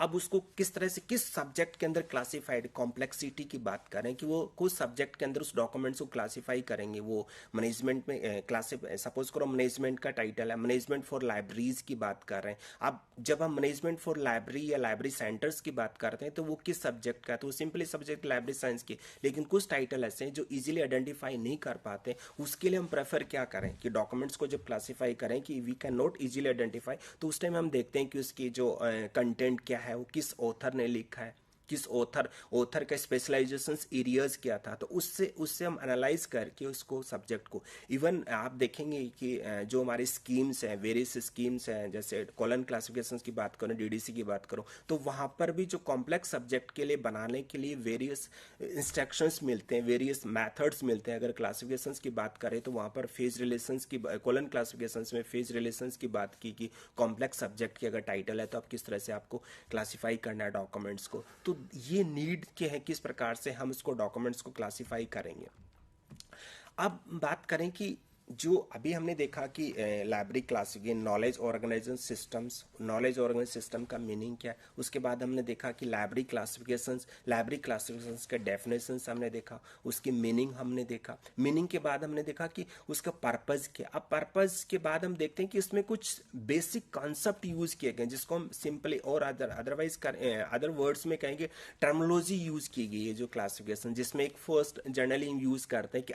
अब उसको किस तरह से किस सब्जेक्ट के अंदर क्लासिफाइड, कॉम्प्लेक्सिटी की बात करें कि वो कुछ सब्जेक्ट के अंदर उस डॉक्यूमेंट्स को क्लासिफाई करेंगे, वो मैनेजमेंट में क्लासिफाई, सपोज करो मैनेजमेंट का टाइटल है, मैनेजमेंट फॉर लाइब्रेरीज की बात कर रहे हैं। अब जब हम मैनेजमेंट फॉर लाइब्रेरी या लाइब्रेरी सेंटर्स की बात करते हैं तो वो किस सब्जेक्ट का है, तो वो सिंपली सब्जेक्ट लाइब्रेरी साइंस की। लेकिन कुछ टाइटल ऐसे हैं जो इजीली आइडेंटिफाई नहीं कर पाते, उसके लिए हम प्रेफर क्या करें कि डॉक्यूमेंट्स को जब क्लासिफाई करें कि we can not easily identify, तो उस टाइम हम देखते हैं कि उसकी जो कंटेंट क्या है, वो किस ऑथर ने लिखा है, किस ऑथर का स्पेशलाइजेशन एरियाज क्या था, तो उससे उससे हम एनालाइज करके उसको सब्जेक्ट को, इवन आप देखेंगे कि जो हमारे स्कीम्स हैं, वेरियस स्कीम्स हैं, जैसे कॉलन क्लासिफिकेशन की बात करो, डीडीसी की बात करो, तो वहाँ पर भी जो कॉम्प्लेक्स सब्जेक्ट के लिए बनाने के लिए वेरियस इंस्ट्रक्शंस मिलते हैं, वेरियस मैथड्स मिलते हैं। अगर क्लासिफिकेशन की बात करें तो वहाँ पर फेज रिलेशंस की, कॉलन क्लासिफिकेशन में फेज रिलेशंस की बात की कि कॉम्प्लेक्स सब्जेक्ट की अगर टाइटल है तो आप किस तरह से आपको क्लासिफाई करना है डॉक्यूमेंट्स को, तो ये नीड के हैं किस प्रकार से हम इसको डॉक्यूमेंट्स को क्लासिफाई करेंगे। अब बात करें कि जो अभी हमने देखा कि library classification, knowledge organisation systems, knowledge organisation system का मीनिंग क्या है, उसके बाद हमने देखा कि लाइब्रेरी क्लासिफिकेशंस के डेफिनेशंस हमने देखा, उसकी मीनिंग हमने देखा, मीनिंग के बाद हमने देखा कि उसका पर्पज़ क्या। अब पर्पज़ के बाद हम देखते हैं कि इसमें कुछ बेसिक कॉन्सेप्ट यूज़ किए गए जिसको हम सिंपली और अदरवाइज अदर वर्ड्स में कहेंगे टर्मोलॉजी यूज़ की गई है जो क्लासिफिकेशन, जिसमें एक फर्स्ट जनरली हम यूज़ करते हैं कि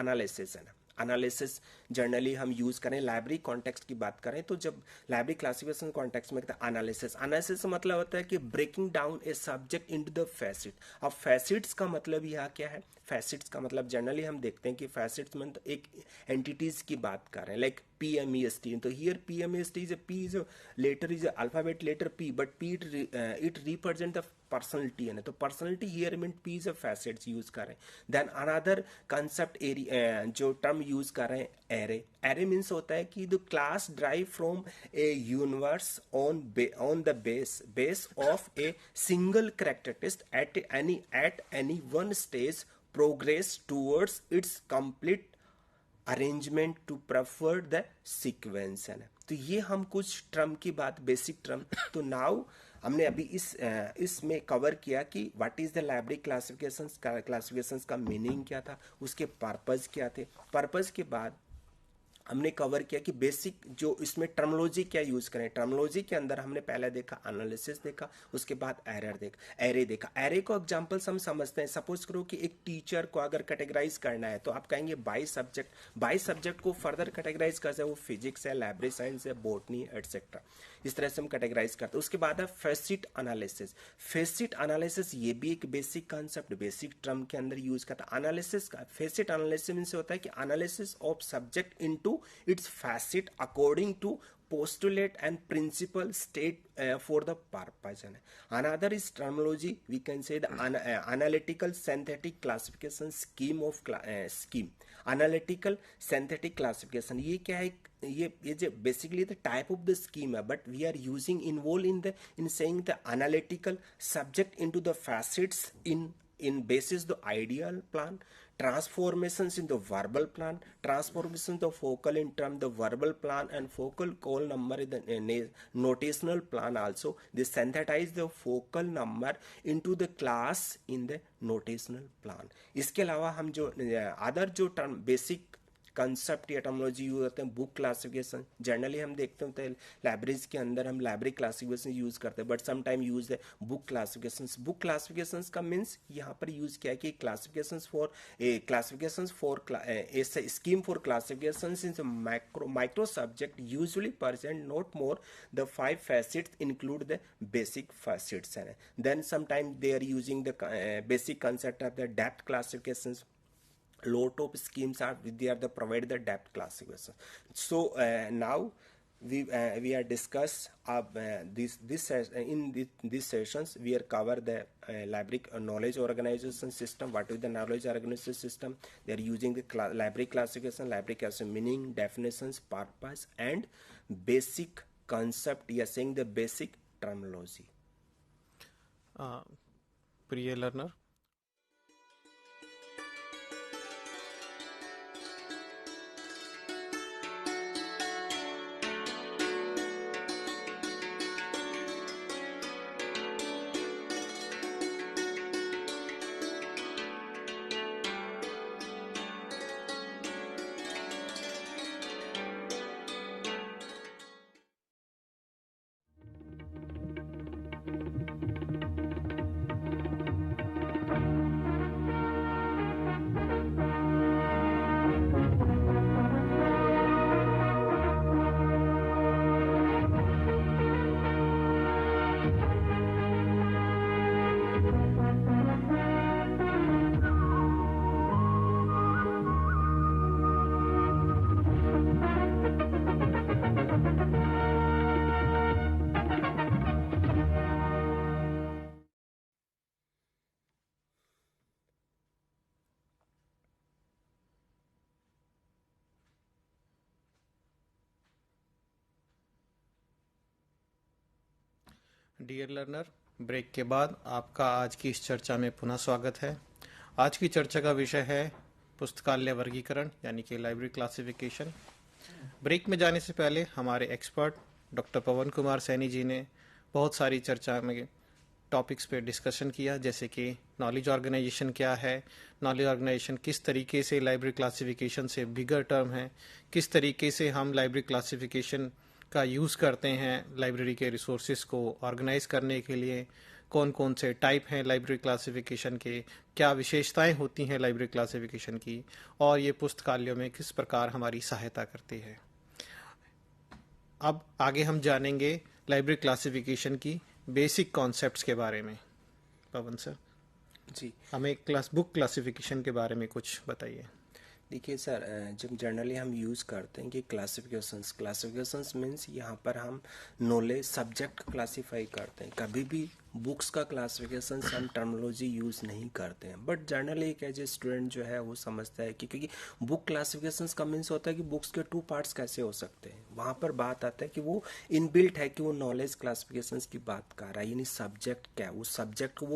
एनालिसिस है ना, एनालिसिस जनरली हम यूज करें। लाइब्रेरी कॉन्टेक्स्ट की बात करें तो जब लाइब्रेरी क्लासिफिकेशन कॉन्टेक्स्ट में एनालिसिस, एनालिसिस मतलब होता है कि breaking down a subject into the facet. अब फैसेट्स का मतलब यहाँ क्या है, फैसेट्स का मतलब जनरली हम देखते हैं कि फैसेट्स में तो एक एंटिटीज की बात कर रहे हैं, लाइक PMEST, तो here PMEST is P is a letter, is a alphabet letter P, but P it represent the personality है ना, तो personality here mean P is a facets use कर रहे हैं। देन अनदर कंसेप्ट एरिया जो term use कर रहे हैं, एरे। एरे मीन्स होता है कि the class drive from a universe on the base of a single characteristic at any one stage progress towards its complete arrangement to prefer the sequence है ना। तो ये हम कुछ टर्म की बात, बेसिक टर्म, तो नाउ हमने अभी इसमें कवर किया कि what is the library classifications का मीनिंग क्या था, उसके पर्पस क्या थे। पर्पस के बाद हमने कवर किया कि बेसिक जो इसमें टर्मोलॉजी क्या यूज करें। टर्मोलॉजी के अंदर हमने पहले देखा एनालिसिस देखा, उसके बाद एरे देखा। एरे को एग्जांपल्स हम समझते हैं, सपोज करो कि एक टीचर को अगर कैटेगराइज करना है तो आप कहेंगे बाई सब्जेक्ट को फर्दर कैटेगराइज कर सकते हैं, वो फिजिक्स है, लाइब्रेरी साइंस है, बॉटनी एक्सेट्रा, इस तरह से हम कैटेगराइज करते हैं। उसके बाद है फेसिट एनालिसिस, ये भी एक बेसिक कॉन्सेप्ट, बेसिक टर्म के अंदर यूज करता है। एनालिसिस का फेसिट एनालिसिस मीन्स होता है कि analysis of subject into its facet according to postulate and principle state for the purpose. Another is terminology, we can say the analytical synthetic classification scheme. Analytical synthetic classification ये क्या है, ये जो basically the type of the scheme है, but we are using involved in saying the analytical subject into the facets in basis the ideal plan, transformations in the verbal plan, transformation the focal in term the verbal plan, and focal call number in the notational plan. Also they synthesize the focal number into the class in the notational plan. इसके अलावा हम जो other जो term basic concept या terminology use होते हैं, book classification generally हम देखते होते हैं लाइब्रेरीज के अंदर हम लाइब्रेरी क्लासिफिकेशन यूज करते हैं, बट सम टाइम यूज है बुक क्लासिफिकेशन का मीन्स यहाँ पर यूज किया कि classification for scheme for classification in micro subject usually present not more the 5 facets include the basic facets. Then sometime they are using the basic concept of the depth classifications. Lot of schemes are there the provide the depth classification. So now we are discuss these sessions we are cover the library knowledge organization system. What is the knowledge organization system? They are using the library classification meaning, definitions, purpose, and basic concept. You are saying the basic terminology. प्रिय learner, dear learner, break के बाद आपका आज की इस चर्चा में पुनः स्वागत है। आज की चर्चा का विषय है पुस्तकालय वर्गीकरण यानी कि लाइब्रेरी क्लासिफिकेशन। ब्रेक में जाने से पहले हमारे एक्सपर्ट डॉक्टर पवन कुमार सैनी जी ने बहुत सारी चर्चा में टॉपिक्स पे डिस्कशन किया, जैसे कि नॉलेज ऑर्गेनाइजेशन क्या है, नॉलेज ऑर्गेनाइजेशन किस तरीके से लाइब्रेरी क्लासिफिकेशन से बिगर टर्म है, किस तरीके से हम लाइब्रेरी क्लासिफिकेशन का यूज़ करते हैं लाइब्रेरी के रिसोर्सेज को ऑर्गेनाइज करने के लिए, कौन कौन से टाइप हैं लाइब्रेरी क्लासिफिकेशन के, क्या विशेषताएं होती हैं लाइब्रेरी क्लासिफिकेशन की, और ये पुस्तकालयों में किस प्रकार हमारी सहायता करती है। अब आगे हम जानेंगे लाइब्रेरी क्लासिफिकेशन की बेसिक कॉन्सेप्ट्स के बारे में। पवन सर जी हमें बुक क्लासिफिकेशन के बारे में कुछ बताइए। देखिए सर, जब जनरली हम यूज़ करते हैं कि क्लासिफिकेशंस मीन्स यहाँ पर हम नॉलेज सब्जेक्ट क्लासीफाई करते हैं। कभी भी बुक्स का क्लासिफिकेशंस हम टर्मिनोलॉजी यूज़ नहीं करते हैं, बट जनरली एक एज ए स्टूडेंट जो है वो समझता है कि क्योंकि बुक क्लासिफिकेशंस का मीन्स होता है कि बुक्स के 2 पार्ट्स कैसे हो सकते हैं। वहाँ पर बात आता है कि वो इनबिल्ट है कि वो नॉलेज क्लासिफिकेशंस की बात कर रहा है, यानी सब्जेक्ट क्या है, वो सब्जेक्ट को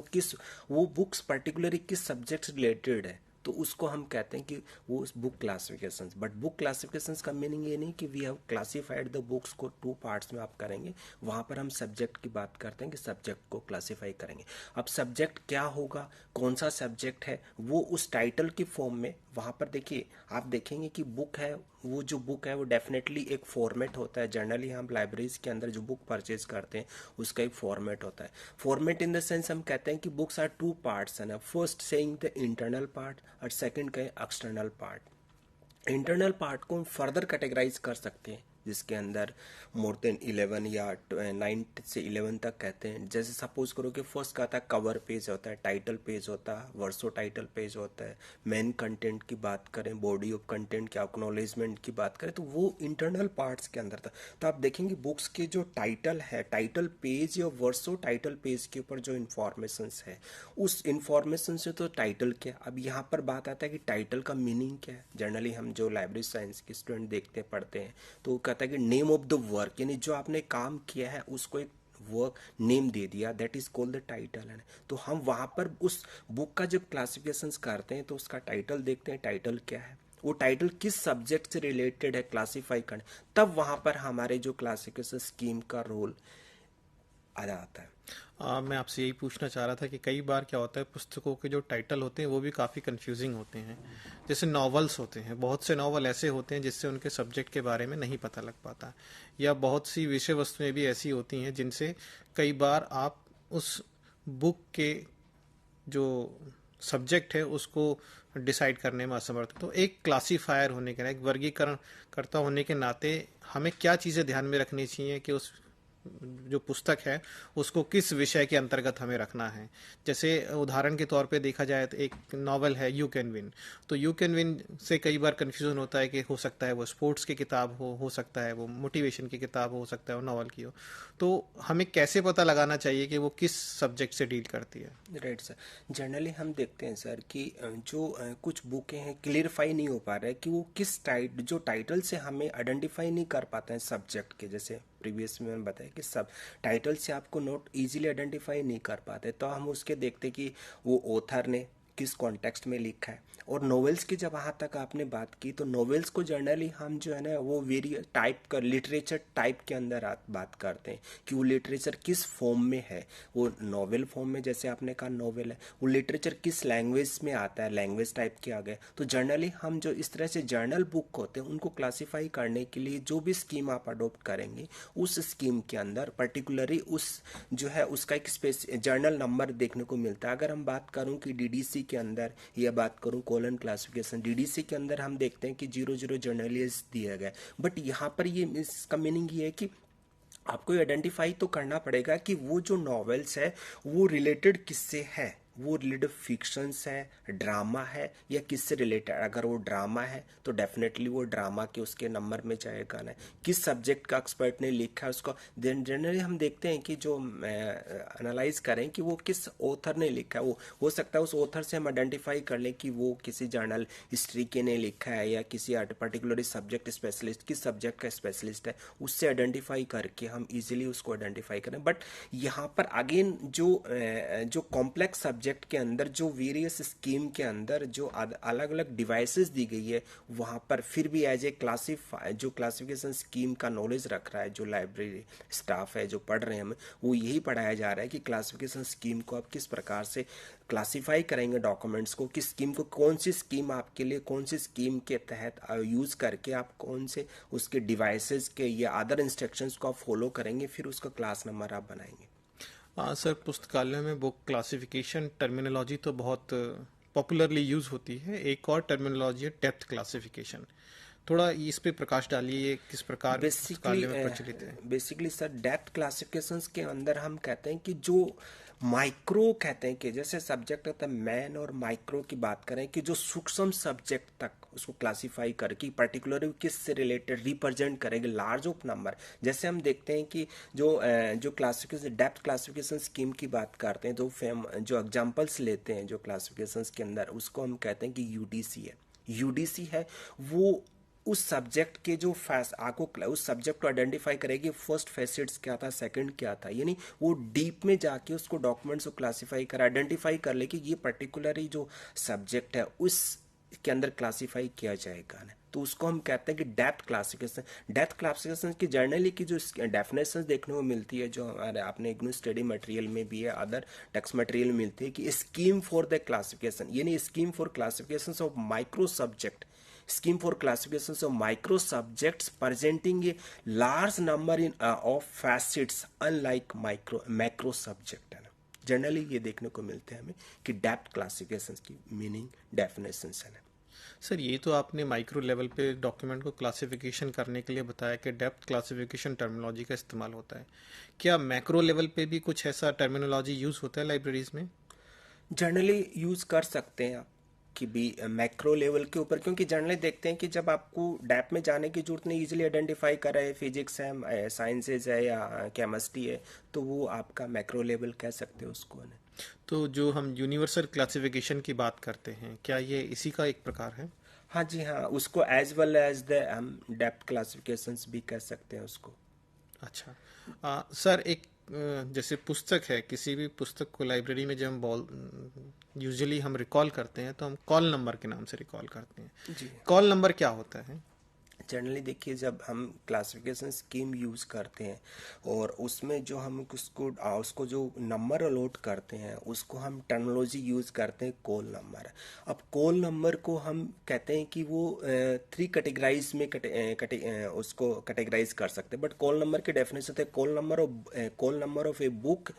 वो बुक्स पर्टिकुलरली किस सब्जेक्ट से रिलेटेड है, तो उसको हम कहते हैं कि वो book classifications. But book classifications का मीनिंग ये नहीं कि we have classified the books को 2 पार्ट्स में आप करेंगे। वहाँ पर हम सब्जेक्ट की बात करते हैं कि सब्जेक्ट को क्लासिफाई करेंगे। अब सब्जेक्ट क्या होगा, कौन सा सब्जेक्ट है, वो उस टाइटल की फॉर्म में वहाँ पर देखिए आप देखेंगे कि बुक है, वो जो बुक है वो डेफिनेटली एक फॉर्मेट होता है। जनरली हम लाइब्रेरीज के अंदर जो बुक परचेज करते हैं उसका एक फॉर्मेट होता है। फॉर्मेट इन द सेंस हम कहते हैं कि बुक्स आर 2 पार्ट्स है ना, first saying the internal part और सेकंड कहें एक्सटर्नल पार्ट। इंटरनल पार्ट को हम फर्दर कैटेगराइज कर सकते हैं, जिसके अंदर मोर देन 11 या 9 से 11 तक कहते हैं। जैसे सपोज करो कि फर्स्ट का आता है कवर पेज होता है, टाइटल पेज होता है, वर्सो टाइटल पेज होता है। मेन कंटेंट की बात करें, बॉडी ऑफ कंटेंट की एक्नॉलेजमेंट की बात करें, तो वो इंटरनल पार्ट्स के अंदर था। तो आप देखेंगे बुक्स के जो टाइटल है, टाइटल पेज या वर्सो टाइटल पेज के ऊपर जो इन्फॉर्मेशन है, उस इन्फॉर्मेशन से तो टाइटल क्या। अब यहाँ पर बात आता है कि टाइटल का मीनिंग क्या है। जनरली हम जो लाइब्रेरी साइंस के स्टूडेंट देखते पढ़ते हैं तो कहता है कि नेम ऑफ द वर्क, यानी जो आपने काम किया है उसको एक वर्क नेम दे दिया, that is called the title है। तो हम वहां पर उस बुक का जब क्लासिफिकेशन करते हैं तो उसका टाइटल देखते हैं, टाइटल क्या है, वो टाइटल किस सब्जेक्ट से रिलेटेड है क्लासिफाई करने, तब वहां पर हमारे जो क्लासिफिकेशन स्कीम का रोल आ जाता है। मैं आपसे यही पूछना चाह रहा था कि कई बार क्या होता है, पुस्तकों के जो टाइटल होते हैं वो भी काफ़ी कंफ्यूजिंग होते हैं। जैसे नॉवेल्स होते हैं, बहुत से नॉवल ऐसे होते हैं जिससे उनके सब्जेक्ट के बारे में नहीं पता लग पाता, या बहुत सी विषय वस्तुएं भी ऐसी होती हैं जिनसे कई बार आप उस बुक के जो सब्जेक्ट है उसको डिसाइड करने में असमर्थ। तो एक क्लासीफायर होने के नाते, एक वर्गीकरण करता होने के नाते हमें क्या चीज़ें ध्यान में रखनी चाहिए कि उस जो पुस्तक है उसको किस विषय के अंतर्गत हमें रखना है। जैसे उदाहरण के तौर पे देखा जाए तो एक नॉवल है यू कैन विन, तो यू कैन विन से कई बार कन्फ्यूजन होता है कि हो सकता है वो स्पोर्ट्स की किताब हो सकता है वो मोटिवेशन की किताब हो सकता है वो नॉवल की हो। तो हमें कैसे पता लगाना चाहिए कि वो किस सब्जेक्ट से डील करती है। राइट सर, जनरली हम देखते हैं सर कि जो कुछ बुकें हैं क्लियरफाई नहीं हो पा रहा है कि वो किस जो टाइटल से हमें आइडेंटिफाई नहीं कर पाते हैं सब्जेक्ट के। जैसे प्रीवियस में मैंने बताया कि सब टाइटल से आपको नोट इजीली आइडेंटिफाई नहीं कर पाते, तो हम उसके देखते कि वो ऑथर ने किस कॉन्टेक्स्ट में लिखा है। और नॉवेल्स की जब वहाँ तक आपने बात की, तो नॉवेल्स को जनरली हम जो है ना वो वेरियस टाइप का लिटरेचर टाइप के अंदर बात करते हैं कि वो लिटरेचर किस फॉर्म में है। वो नॉवेल फॉर्म में, जैसे आपने कहा नॉवेल है, वो लिटरेचर किस लैंग्वेज में आता है, लैंग्वेज टाइप के आ गए। तो जनरली हम जो इस तरह से जर्नल बुक होते हैं उनको क्लासीफाई करने के लिए जो भी स्कीम आप अडोप्ट करेंगे, उस स्कीम के अंदर पर्टिकुलरली उस जो है उसका एक जर्नल नंबर देखने को मिलता है। अगर हम बात करूं कि डीडीसी के अंदर या बात करूं कॉलन क्लासिफिकेशन, डीडीसी के अंदर हम देखते हैं कि 00 जर्नलिस्ट दिया गया, बट यहाँ पर ये इसका मीनिंग ये है कि आपको आइडेंटिफाई तो करना पड़ेगा कि वो जो नॉवेल्स है वो रिलेटेड किससे है। वो रिलेटेड फिक्शंस है, ड्रामा है, या किससे रिलेटेड। अगर वो ड्रामा है तो डेफिनेटली वो ड्रामा के उसके नंबर में जाएगा ना। किस सब्जेक्ट का एक्सपर्ट ने लिखा है उसको, देन जनरली हम देखते हैं कि जो एनालाइज करें कि वो किस ऑथर ने लिखा है। वो हो सकता है उस ऑथर से हम आइडेंटिफाई कर लें कि वो किसी जर्नल हिस्ट्री के ने लिखा है या किसी पर्टिकुलर सब्जेक्ट स्पेशलिस्ट, किस सब्जेक्ट का स्पेशलिस्ट है, उससे आइडेंटिफाई करके हम इजीली उसको आइडेंटिफाई करें। बट यहाँ पर अगेन जो कॉम्प्लेक्स सब्जेक्ट के अंदर जो वेरियस स्कीम के अंदर जो अलग अलग डिवाइसेस दी गई है, वहाँ पर फिर भी एज ए जो क्लासिफिकेशन स्कीम का नॉलेज रख रहा है जो लाइब्रेरी स्टाफ है, जो पढ़ रहे हैं हमें, वो यही पढ़ाया जा रहा है कि क्लासिफिकेशन स्कीम को आप किस प्रकार से क्लासिफाई करेंगे डॉक्यूमेंट्स को, किस स्कीम को, कौन सी स्कीम आपके लिए, कौन सी स्कीम के तहत यूज़ करके आप कौन से उसके डिवाइसेस के या अदर इंस्ट्रक्शंस को आप फॉलो करेंगे, फिर उसका क्लास नंबर आप बनाएंगे। सर, पुस्तकालय में बुक क्लासिफिकेशन टर्मिनोलॉजी तो बहुत पॉपुलरली यूज होती है। एक और टर्मिनोलॉजी है डेप्थ क्लासिफिकेशन। थोड़ा इस पे प्रकाश डालिए, ये किस प्रकार पुस्तकालय में प्रचलित है? बेसिकली सर, डेप्थ क्लासिफिकेशंस के अंदर हम कहते हैं कि जो माइक्रो कहते हैं कि जैसे सब्जेक्ट होता है मैन, और माइक्रो की बात करें कि जो सूक्ष्म सब्जेक्ट तक उसको क्लासिफाई करके पर्टिकुलर किस से रिलेटेड रिप्रेजेंट करेंगे लार्ज ऑफ नंबर। जैसे हम देखते हैं कि जो क्लासिफिकेशन डेप्थ क्लासिफिकेशन स्कीम की बात करते हैं, जो एग्जांपल्स लेते हैं जो क्लासिफिकेशंस के अंदर, उसको हम कहते हैं कि यूडीसी है। यूडीसी है वो उस सब्जेक्ट के जो आपको उस सब्जेक्ट को आइडेंटिफाई करेगी, फर्स्ट फैसेट्स क्या था, सेकंड क्या था, यानी वो डीप में जाके उसको डॉक्यूमेंट्स को क्लासिफाई कर आइडेंटिफाई कर ले कि ये पर्टिकुलर ही जो सब्जेक्ट है उस के अंदर क्लासिफाई किया जाएगा ना। तो उसको हम कहते हैं कि डेप्थ क्लासिफिकेशन। डेप्थ क्लासिफिकेशन की जर्नली की जो डेफिनेशन देखने को मिलती है, जो हमारे आपने इग्नू स्टडी मटेरियल में भी है, अदर टेक्स्ट मटेरियल में मिलती है, कि स्कीम फॉर द क्लासिफिकेशन, यानी scheme for classification of micro subject, scheme for classifications of micro subjects presenting a large number of facets unlike macro subject है ना। जनरली ये देखने को मिलते हैं हमें कि डेप्थ क्लासिफिकेशंस की मीनिंग डेफिनेशंस है ना। सर, ये तो आपने माइक्रो लेवल पे डॉक्यूमेंट को क्लासिफिकेशन करने के लिए बताया कि डेप्थ क्लासिफिकेशन टर्मिनोलॉजी का इस्तेमाल होता है। क्या मैक्रो लेवल पे भी कुछ ऐसा टर्मिनोलॉजी यूज होता है लाइब्रेरीज में? जनरली यूज कर सकते हैं आप कि भी मैक्रो लेवल के ऊपर, क्योंकि जनरली देखते हैं कि जब आपको डेप में जाने की जरूरत नहीं, इजीली आइडेंटिफाई कर रहे हैं फिजिक्स है, साइंसेज है या केमिस्ट्री है, तो वो आपका मैक्रो लेवल कह सकते हैं उसको ना। तो जो हम यूनिवर्सल क्लासिफिकेशन की बात करते हैं, क्या ये इसी का एक प्रकार है? हाँ जी हाँ, उसको एज वेल एज द हम डेप्थ क्लासिफिकेशंस भी कह सकते हैं उसको। अच्छा। सर, एक जैसे पुस्तक है, किसी भी पुस्तक को लाइब्रेरी में जब हम यूजुअली हम रिकॉल करते हैं तो हम कॉल नंबर के नाम से रिकॉल करते हैं। जी, कॉल नंबर क्या होता है? जनरली देखिए, जब हम क्लासिफिकेशन स्कीम यूज़ करते हैं और उसमें जो हम उसको जो नंबर अलॉट करते हैं, उसको हम टर्मिनोलॉजी यूज़ करते हैं कॉल नंबर। अब कॉल नंबर को हम कहते हैं कि वो 3 कैटेगराइज में उसको कैटेगराइज कर सकते हैं। बट कॉल नंबर की डेफिनेशन है, call number of a book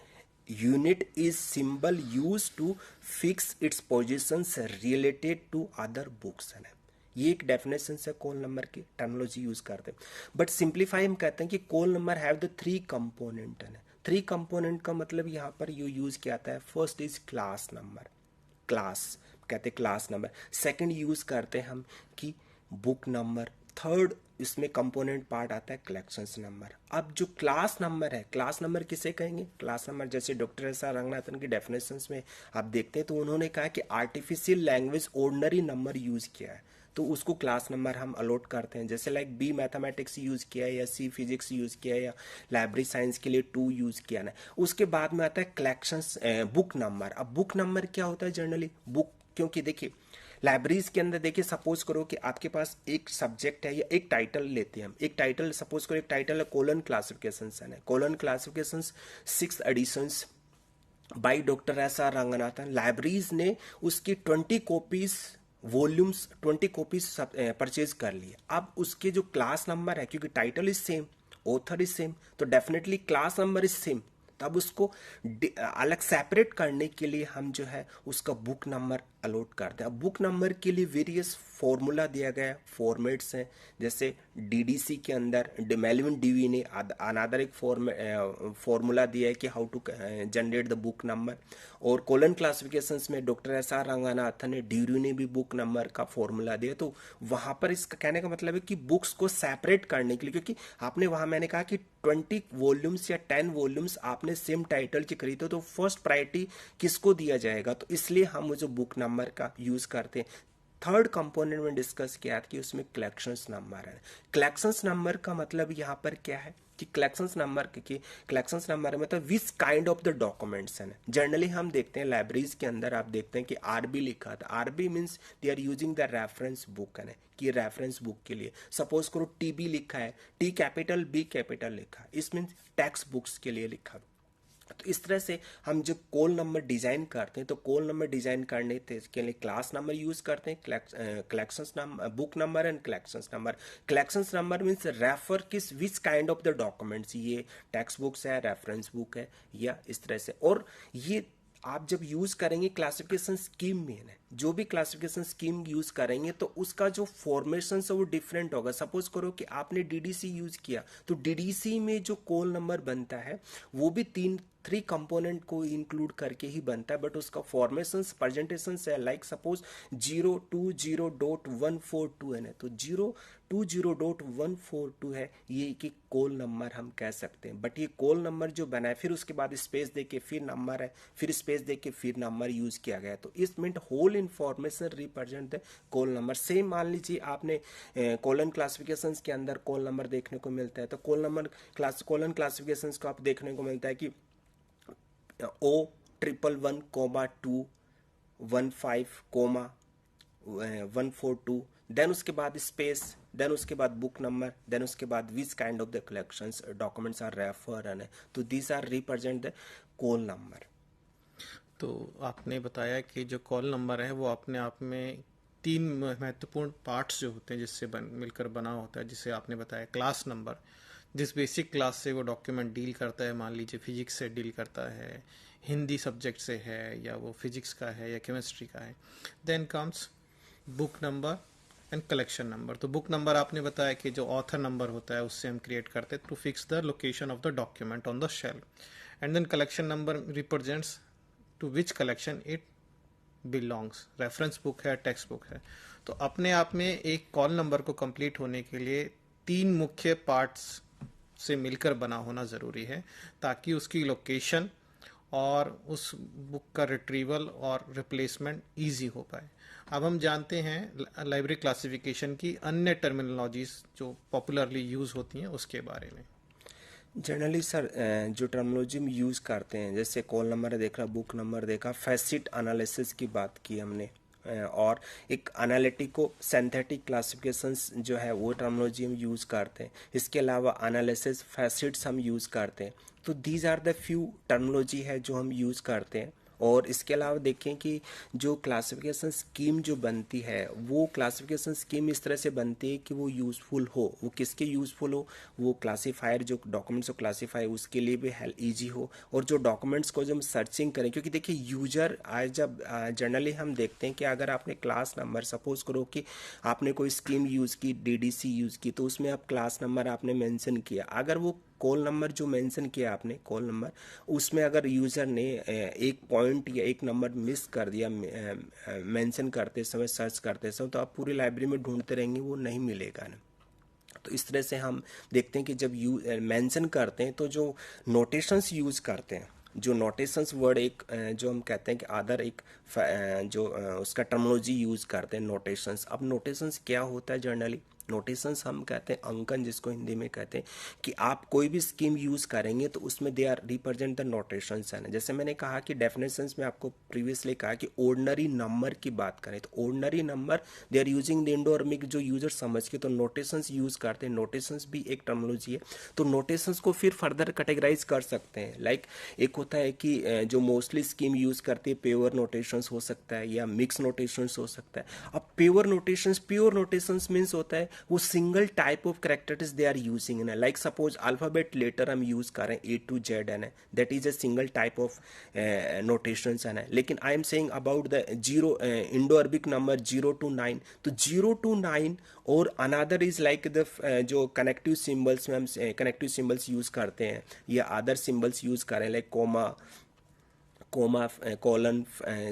unit is symbol use to fix its positions related to other books है। ये एक डेफिनेशन है कॉल नंबर की, टर्मिनोलॉजी यूज करते हैं। बट सिंप्लीफाई हम कहते हैं कि call number have the 3 component है। 3 कंपोनेंट का मतलब यहाँ पर यूज किया जाता है। First is class number, class कहते हैं क्लास नंबर। सेकंड यूज करते हैं हम कि बुक नंबर। थर्ड इसमें कंपोनेंट पार्ट आता है कलेक्शंस नंबर। अब जो क्लास नंबर है, क्लास नंबर किसे कहेंगे? क्लास नंबर जैसे डॉक्टर एस आर रंगनाथन की डेफिनेशंस में आप देखते हैं तो उन्होंने कहा कि artificial language ordinary number use किया है, तो उसको क्लास नंबर हम अलॉट करते हैं। जैसे लाइक बी मैथमेटिक्स यूज किया है या सी फिजिक्स यूज किया है या लाइब्रेरी साइंस के लिए 2 यूज किया ना। उसके बाद में आता है कलेक्शंस बुक नंबर। अब बुक नंबर क्या होता है? जनरली बुक, क्योंकि देखिए लाइब्रेरीज के अंदर देखिए, सपोज करो कि आपके पास एक सब्जेक्ट है या एक टाइटल लेते हैं हम, एक टाइटल सपोज करो, एक टाइटल है कोलन क्लासिफिकेशन है, colon classification 6 editions by doctor S R Ranganathan. Libraries ने उसकी 20 कॉपीज वॉल्यूम्स 20 कॉपीज परचेज कर लिए। अब उसके जो क्लास नंबर है, क्योंकि title is same, author is same, तो definitely class number is same. तब उसको अलग सेपरेट करने के लिए हम जो है उसका बुक नंबर अलॉट करते हैं। अब बुक नंबर के लिए वेरियस फॉर्मूला दिया गया है, फॉर्मेट्स हैं, जैसे डीडीसी के अंदर मेलविन डीवी ने अनदर एक फॉर्मूला दिया है कि how to generate the book number, और कोलन क्लासिफिकेशंस में डॉक्टर एस आर रंगनाथन ने ड्यूरी ने भी बुक नंबर का फॉर्मूला दिया। तो वहां पर इसका कहने का मतलब है कि बुक्स को सेपरेट करने के लिए, क्योंकि आपने वहां मैंने कहा कि 20 वॉल्यूम्स या 10 वॉल्यूम्स आपने सेम टाइटल के खरीदे तो फर्स्ट प्रायोरिटी किसको दिया जाएगा, तो इसलिए हम जो बुक नंबर का यूज करते हैं। थर्ड कंपोनेंट में डिस्कस किया कि उसमें कलेक्शंस नंबर है। कलेक्शंस नंबर का मतलब यहाँ पर क्या है कि कलेक्शंस नंबर मतलब विच काइंड ऑफ द डॉक्यूमेंट्स है। जनरली हम देखते हैं लाइब्रेरीज के अंदर आप देखते हैं कि आरबी लिखा था, RB means they are using the reference book है कि रेफरेंस बुक के लिए। सपोज करो टीबी लिखा है, टी कैपिटल बी कैपिटल लिखा है, इस मीन्स टेक्स्ट बुक्स के लिए लिखा। तो इस तरह से हम जब कॉल नंबर डिजाइन करते हैं तो कॉल नंबर डिजाइन करने के लिए क्लास नंबर यूज करते हैं, collections number, book number and collections number. Collections number means refer किस which kind of the documents, ये टेक्स्ट बुक्स है, रेफरेंस बुक है, या इस तरह से। और ये आप जब यूज करेंगे क्लासिफिकेशन स्कीम में है, जो भी क्लासिफिकेशन स्कीम यूज करेंगे तो उसका जो फॉर्मेशन है वो डिफरेंट होगा। सपोज करो कि आपने डीडीसी यूज किया तो डीडीसी में जो कॉल नंबर बनता है वो भी 3 कंपोनेंट को इंक्लूड करके ही बनता है, बट उसका फॉर्मेशन प्रेजेंटेशन है लाइक सपोज 020.142 है ना, तो 020.142 है ये कि कॉल नंबर हम कह सकते हैं। बट ये कॉल नंबर जो बना है फिर उसके बाद स्पेस दे के फिर नंबर है, फिर स्पेस दे के फिर नंबर यूज किया गया, तो इस mean whole information represent the call number. Same मान लीजिए आपने कॉलन क्लासिफिकेशन के अंदर कॉल नंबर देखने को मिलता है, तो कॉलन क्लासिफिकेशन को आप देखने को मिलता है कि O11,215,142, देन उसके बाद स्पेस, देन उसके बाद बुक नंबर, देन उसके बाद which kind of the collections documents are refer and, तो this are represent the call number. तो आपने बताया कि जो कॉल नंबर है वो अपने आप में 3 महत्वपूर्ण पार्ट्स जो होते हैं जिससे मिलकर बना होता है, जिसे आपने बताया क्लास नंबर, जिस बेसिक क्लास से वो डॉक्यूमेंट डील करता है, मान लीजिए फिजिक्स से डील करता है, हिंदी सब्जेक्ट से है, या वो फिजिक्स का है या केमिस्ट्री का है। Then comes book number and collection number. तो बुक नंबर आपने बताया कि जो ऑथर नंबर होता है उससे हम क्रिएट करते हैं to fix the location of the document on the shelf, and then collection number represents to which collection it belongs, reference book है, टेक्स्ट बुक है। तो अपने आप में एक कॉल नंबर को कंप्लीट होने के लिए 3 मुख्य पार्ट्स से मिलकर बना होना ज़रूरी है ताकि उसकी लोकेशन और उस बुक का रिट्रीवल और रिप्लेसमेंट इजी हो पाए। अब हम जानते हैं लाइब्रेरी क्लासिफिकेशन की अन्य टर्मिनोलॉजीज जो पॉपुलरली यूज़ होती हैं उसके बारे में। जनरली सर जो टर्मिनोलॉजी हम यूज़ करते हैं, जैसे कॉल नंबर देखा, बुक नंबर देखा, फैसिट एनालिसिस की बात की हमने, और एक एनालिटिको सिंथेटिक क्लासिफिकेशंस जो है वो टर्मिनोलॉजी हम यूज़ करते हैं। इसके अलावा एनालिसिस फैसिट्स हम यूज़ करते हैं। तो these are the few terminology है जो हम यूज़ करते हैं। और इसके अलावा देखें कि जो क्लासिफिकेशन स्कीम जो बनती है वो क्लासिफिकेशन स्कीम इस तरह से बनती है कि वो यूज़फुल हो, वो किसके यूज़फुल हो, वो क्लासीफायर जो डॉक्यूमेंट्स को क्लासीफाई उसके लिए भी ईजी हो, और जो डॉक्यूमेंट्स को जब हम सर्चिंग करें, क्योंकि देखिए यूजर आज जब जनरली हम देखते हैं कि अगर आपने क्लास नंबर, सपोज करो कि आपने कोई स्कीम यूज़ की, डीडीसी यूज़ की, तो उसमें आप क्लास नंबर आपने मेंशन किया, अगर वो कॉल नंबर जो मेंशन किया आपने कॉल नंबर, उसमें अगर यूज़र ने एक पॉइंट या एक नंबर मिस कर दिया मेंशन करते समय, सर्च करते समय, तो आप पूरी लाइब्रेरी में ढूंढते रहेंगे, वो नहीं मिलेगा ना। तो इस तरह से हम देखते हैं कि जब मेंशन करते हैं तो जो नोटेशंस यूज़ करते हैं, जो नोटेशंस वर्ड एक जो हम कहते हैं कि अदर एक जो उसका टर्मिनोलॉजी यूज़ करते हैं नोटेशंस। अब नोटेशंस क्या होता है जनरली, नोटेशंस हम कहते हैं अंकन, जिसको हिंदी में कहते हैं कि आप कोई भी स्कीम यूज़ करेंगे तो उसमें they are represent the notations है ना। जैसे मैंने कहा कि डेफिनेशंस में आपको प्रीवियसली कहा कि ऑर्डिनरी नंबर की बात करें तो ordinary number they are using the Indo Arabic जो यूजर समझ के तो नोटेशंस यूज़ करते हैं। नोटेशंस भी एक टर्मिनोलॉजी है। तो नोटेशंस को फिर फर्दर कैटेगराइज कर सकते हैं। लाइक एक होता है कि जो मोस्टली स्कीम यूज़ करती है प्योर नोटेशंस हो सकता है या मिक्स नोटेशंस हो सकता है। अब प्योर नोटेशंस मीन्स होता है वो single type of characters they are using है ना, लाइक सपोज अल्फाबेट लेटर हम यूज कर रहे हैं A to Z है ना, that is a single type of notations है ना। लेकिन I am saying about the zero Indo Arabic number 0 to 9, तो 0 to 9 और अनदर इज लाइक द जो कनेक्टिव सिंबल्स में हम कनेक्टिव सिंबल्स यूज करते हैं या अदर सिंबल्स यूज करें like comma, colon,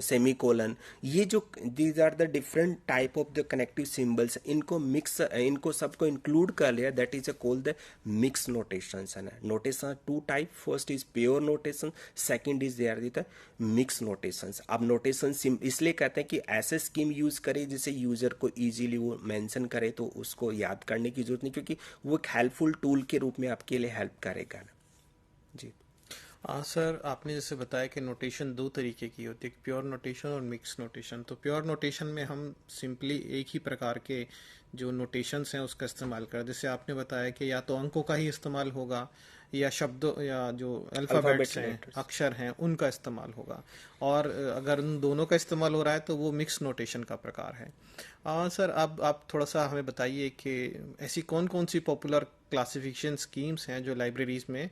semicolon, ये जो these are the different type of the connective symbols, इनको मिक्स, इनको सबको इंक्लूड कर लिया, that is a called the mix notations है ना। Notation two type, first is pure notation, second is there the mix notations. अब notation इसलिए कहते हैं कि ऐसे स्कीम यूज करें जिससे यूजर को इजीली वो मेंशन करे, तो उसको याद करने की जरूरत नहीं, क्योंकि वो एक हेल्पफुल टूल के रूप में आपके लिए हेल्प करेगा ना जी। सर, आपने जैसे बताया कि नोटेशन दो तरीके की होती है, एक प्योर नोटेशन और मिक्स नोटेशन। तो प्योर नोटेशन में हम सिंपली एक ही प्रकार के जो नोटेशंस हैं उसका इस्तेमाल करें। जैसे आपने बताया कि या तो अंकों का ही इस्तेमाल होगा या शब्दों या जो अल्फ़ाबेट्स हैं, अक्षर हैं, उनका इस्तेमाल होगा। और अगर उन दोनों का इस्तेमाल हो रहा है तो वो मिक्स नोटेशन का प्रकार है। सर, अब आप थोड़ा सा हमें बताइए कि ऐसी कौन कौन सी पॉपुलर क्लासिफिकेशन स्कीम्स हैं जो लाइब्रेरीज में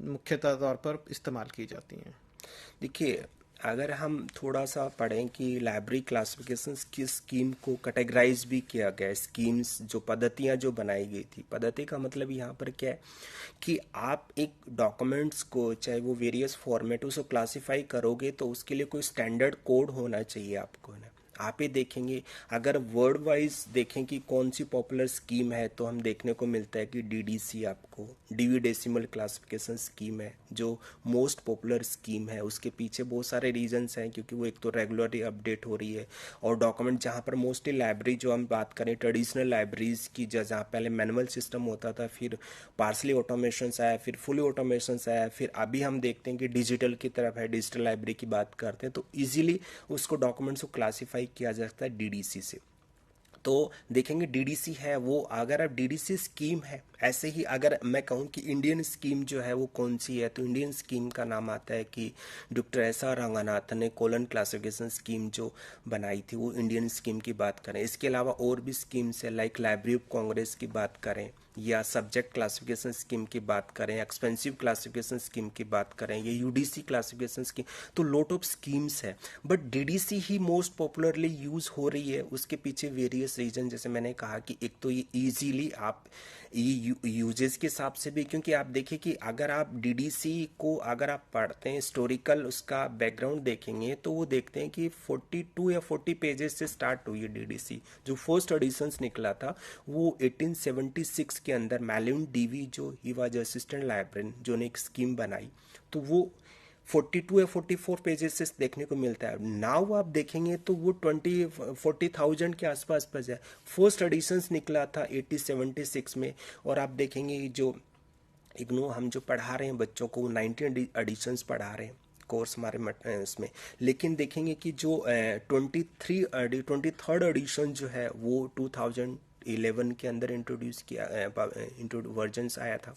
मुख्यतः तौर पर इस्तेमाल की जाती हैं। देखिए, अगर हम थोड़ा सा पढ़ें कि लाइब्रेरी क्लासिफिकेशन की स्कीम को कैटेगराइज भी किया गया, स्कीम्स जो पद्धतियां जो बनाई गई थी। पद्धति का मतलब यहाँ पर क्या है कि आप एक डॉक्यूमेंट्स को, चाहे वो वेरियस फॉर्मेट, उसको क्लासिफाई करोगे तो उसके लिए कोई स्टैंडर्ड कोड होना चाहिए आपको ना। आप ही देखेंगे, अगर वर्ड वाइज देखें कि कौन सी पॉपुलर स्कीम है, तो हम देखने को मिलता है कि DDC, आपको डिवी डेसिमल क्लासिफिकेशन स्कीम है जो मोस्ट पॉपुलर स्कीम है। उसके पीछे बहुत सारे रीजंस हैं, क्योंकि वो एक तो रेगुलरली अपडेट हो रही है, और डॉक्यूमेंट जहाँ पर मोस्टली लाइब्रेरी, जो हम बात करें ट्रेडिशनल लाइब्रेरीज की, जहाँ पहले मैनुअल सिस्टम होता था, फिर पार्सली ऑटोमेशन आया, फिर फुली ऑटोमेशन आया, फिर अभी हम देखते हैं कि डिजिटल की तरफ है, डिजिटल लाइब्रेरी की बात करते हैं, तो ईजिली उसको डॉक्यूमेंट्स को क्लासीफाई किया जा सकता है DDC से। तो देखेंगे DDC है वो, अगर अब DDC स्कीम है, ऐसे ही अगर मैं कहूँ कि इंडियन स्कीम जो है वो कौन सी है, तो इंडियन स्कीम का नाम आता है कि डॉक्टर SR रंगनाथन ने कोलन क्लासिफिकेशन स्कीम जो बनाई थी, वो इंडियन स्कीम की बात करें। इसके अलावा और भी स्कीम्स है, लाइक लाइब्रेरी ऑफ कांग्रेस की बात करें, या सब्जेक्ट क्लासिफिकेशन स्कीम की बात करें, एक्सपेंसिव क्लासिफिकेशन स्कीम की बात करें, या UDC क्लासिफिकेशन स्कीम, तो लॉट ऑफ स्कीम्स है, but DDC he most popularly use हो रही है। उसके पीछे वेरियस रीजन, जैसे मैंने कहा कि एक तो ये इजीली आप यूजेस के हिसाब से भी, क्योंकि आप देखिए कि अगर आप DDC को अगर आप पढ़ते हैं, हिस्टोरिकल उसका बैकग्राउंड देखेंगे, तो वो देखते हैं कि 42 या 40 पेजेस से स्टार्ट हुई है DDC। जो फर्स्ट एडिशंस निकला था वो 1876 के अंदर मैलिन डीवी, जो ही वाज असिस्टेंट लाइब्रेरियन, जो ने एक स्कीम बनाई, तो वो 42 या 44 पेजेस से देखने को मिलता है। नाउ आप देखेंगे तो वो 40,000 के आसपास पर है। फर्स्ट एडिशंस निकला था 1876 में, और आप देखेंगे जो इग्नू हम जो पढ़ा रहे हैं बच्चों को, 19 एडिशंस पढ़ा रहे हैं कोर्स हमारे इसमें। लेकिन देखेंगे कि जो 23rd एडिशन जो है वो 2011 के अंदर इंट्रोड्यूस किया, वर्जन्स आया था।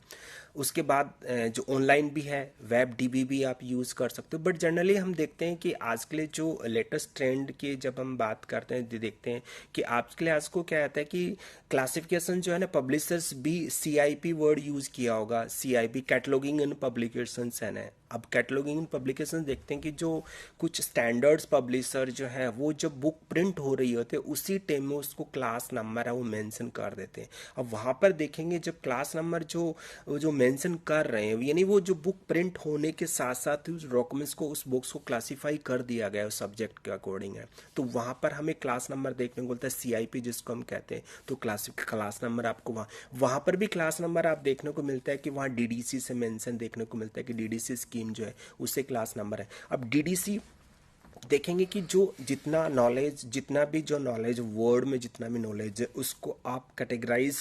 उसके बाद जो ऑनलाइन भी है, वेब DB भी आप यूज़ कर सकते हो। बट जनरली हम देखते हैं कि आज के लिए जो लेटेस्ट ट्रेंड की जब हम बात करते हैं, देखते हैं कि आज के लिए आज को क्या आता है कि क्लासिफिकेशन जो है ना, पब्लिशर्स भी CIP वर्ड यूज़ किया होगा, CIP कैटलॉगिंग एंड पब्लिकेशंस है ना। अब कैटलॉगिंग एंड पब्लिकेशन देखते हैं कि जो कुछ स्टैंडर्ड्स पब्लिशर जो है, वो जब बुक प्रिंट हो रही होती है उसी टाइम में उसको क्लास नंबर है वो मेंशन कर देते हैं। अब वहाँ पर देखेंगे जब क्लास नंबर जो मेंशन कर रहे हैं, यानी वो जो बुक प्रिंट होने के साथ साथ उस डॉक्यूमेंट्स को, उस बुक्स को क्लासीफाई कर दिया गया है उस सब्जेक्ट के अकॉर्डिंग है, तो वहाँ पर हमें क्लास नंबर देखने को मिलता है, CIP जिसको हम कहते हैं। तो क्लास नंबर आपको वहाँ पर भी क्लास नंबर आप देखने को मिलता है कि वहाँ DDC से मेंशन देखने को मिलता है कि DDC स्कीम जो है उससे क्लास नंबर है। अब DDC देखेंगे कि जो जितना नॉलेज, जितना भी जो नॉलेज वर्ड में जितना भी नॉलेज है, उसको आप कैटेगराइज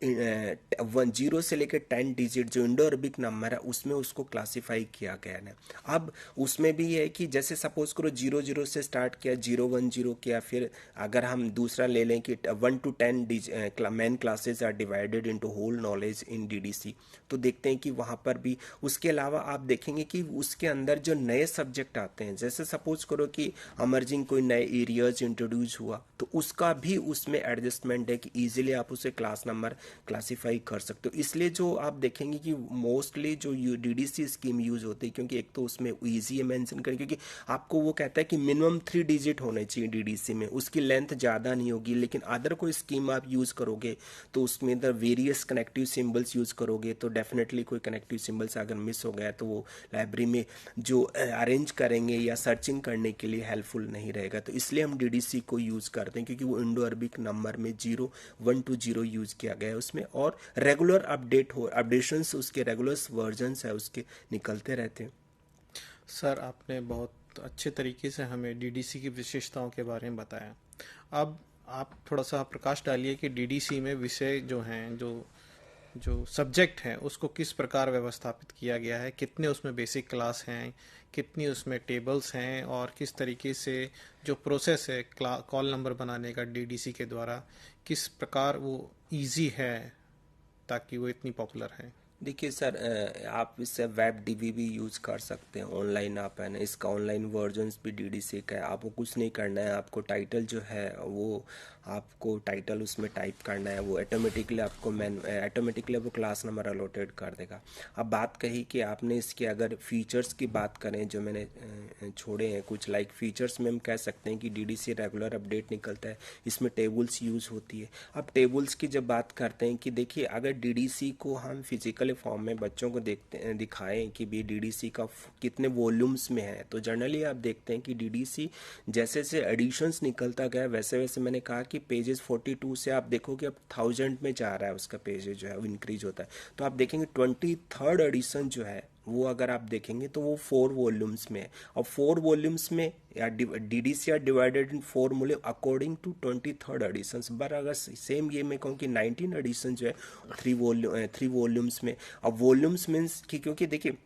जीरो से लेकर 10 डिजिट जो इंडो अरबिक नंबर है उसमें उसको क्लासिफाई किया गया है। अब उसमें भी है कि जैसे सपोज करो 00 से स्टार्ट किया, 010 किया, फिर अगर हम दूसरा ले लें कि 1 to 10 main classes are divided into whole knowledge in DDC, तो देखते हैं कि वहाँ पर भी उसके अलावा आप देखेंगे कि उसके अंदर जो नए सब्जेक्ट आते हैं, जैसे सपोज करो कि अमर्जिंग कोई नए एरियाज इंट्रोड्यूस हुआ तो उसका भी उसमें एडजस्टमेंट है कि इजीली आप उसे क्लास नंबर क्लासीफाई कर सकते हो। इसलिए जो आप देखेंगे कि मोस्टली जो डीडीसी स्कीम यूज होती है, क्योंकि एक तो उसमें ईजी है मेंशन करें, क्योंकि आपको वो कहता है कि मिनिमम 3 डिजिट होने चाहिए डीडीसी में, उसकी लेंथ ज़्यादा नहीं होगी। लेकिन अदर कोई स्कीम आप यूज़ करोगे तो उसमें the various connective symbols use करोगे तो डेफिनेटली कोई कनेक्टिव सिंबल्स अगर मिस हो गया तो वो लाइब्रेरी में जो अरेंज करेंगे या सर्चिंग करने के लिए हेल्पफुल नहीं रहेगा। तो इसलिए हम डीडीसी को यूज़ करते हैं, क्योंकि वो इंडो अरबिक नंबर में 0120 यूज़ किया गया है उसमें, और रेगुलर अपडेशंस उसके रेगुलर वर्जन्स है उसके निकलते रहते हैं। सर, आपने बहुत अच्छे तरीके से हमें डीडीसी की विशेषताओं के बारे में बताया। अब आप थोड़ा सा प्रकाश डालिए कि डीडीसी में विषय जो हैं, जो जो सब्जेक्ट हैं, उसको किस प्रकार व्यवस्थापित किया गया है, कितने उसमें बेसिक क्लास हैं, कितनी उसमें टेबल्स हैं, और किस तरीके से जो प्रोसेस है कॉल नंबर बनाने का डीडीसी के द्वारा, किस प्रकार वो इजी है ताकि वो इतनी पॉपुलर है। देखिए सर, आप इससे वेब डीबी भी यूज़ कर सकते हैं, ऑनलाइन आप है ना, इसका ऑनलाइन वर्जन्स भी डीडीसी का है। आपको कुछ नहीं करना है, आपको टाइटल जो है वो आपको टाइटल उसमें टाइप करना है, वो ऑटोमेटिकली आपको ऑटोमेटिकली वो क्लास नंबर अलॉटेड कर देगा। अब बात कही कि आपने इसके अगर फीचर्स की बात करें जो मैंने छोड़े हैं कुछ, लाइक फीचर्स में हम कह सकते हैं कि डीडीसी रेगुलर अपडेट निकलता है, इसमें टेबल्स यूज़ होती है। अब टेबल्स की जब बात करते हैं कि देखिए अगर डीडीसी को हम फिजिकल फॉर्म में बच्चों को दिखाएं कि भी डीडीसी का कितने वॉल्यूम्स में है, तो जनरली आप देखते हैं कि डीडीसी जैसे जैसे एडिशंस निकलता गया वैसे वैसे मैंने कहा कि पेजेस 42 से आप देखोगे अब 1000 में जा रहा है, उसका पेजेस जो है वो इंक्रीज होता है। तो आप देखेंगे 23rd एडिशन जो है वो अगर आप देखेंगे तो वो 4 वॉल्यूम्स में है। और 4 वॉल्यूम्स में या DDC are divided in 4 volume according to 23rd edition. पर अगर सेम ये मैं कहूँ कि 19 एडिशन जो है 3 वॉल्यूम्स में। अब वॉल्यूम्स मीन्स कि क्योंकि देखिए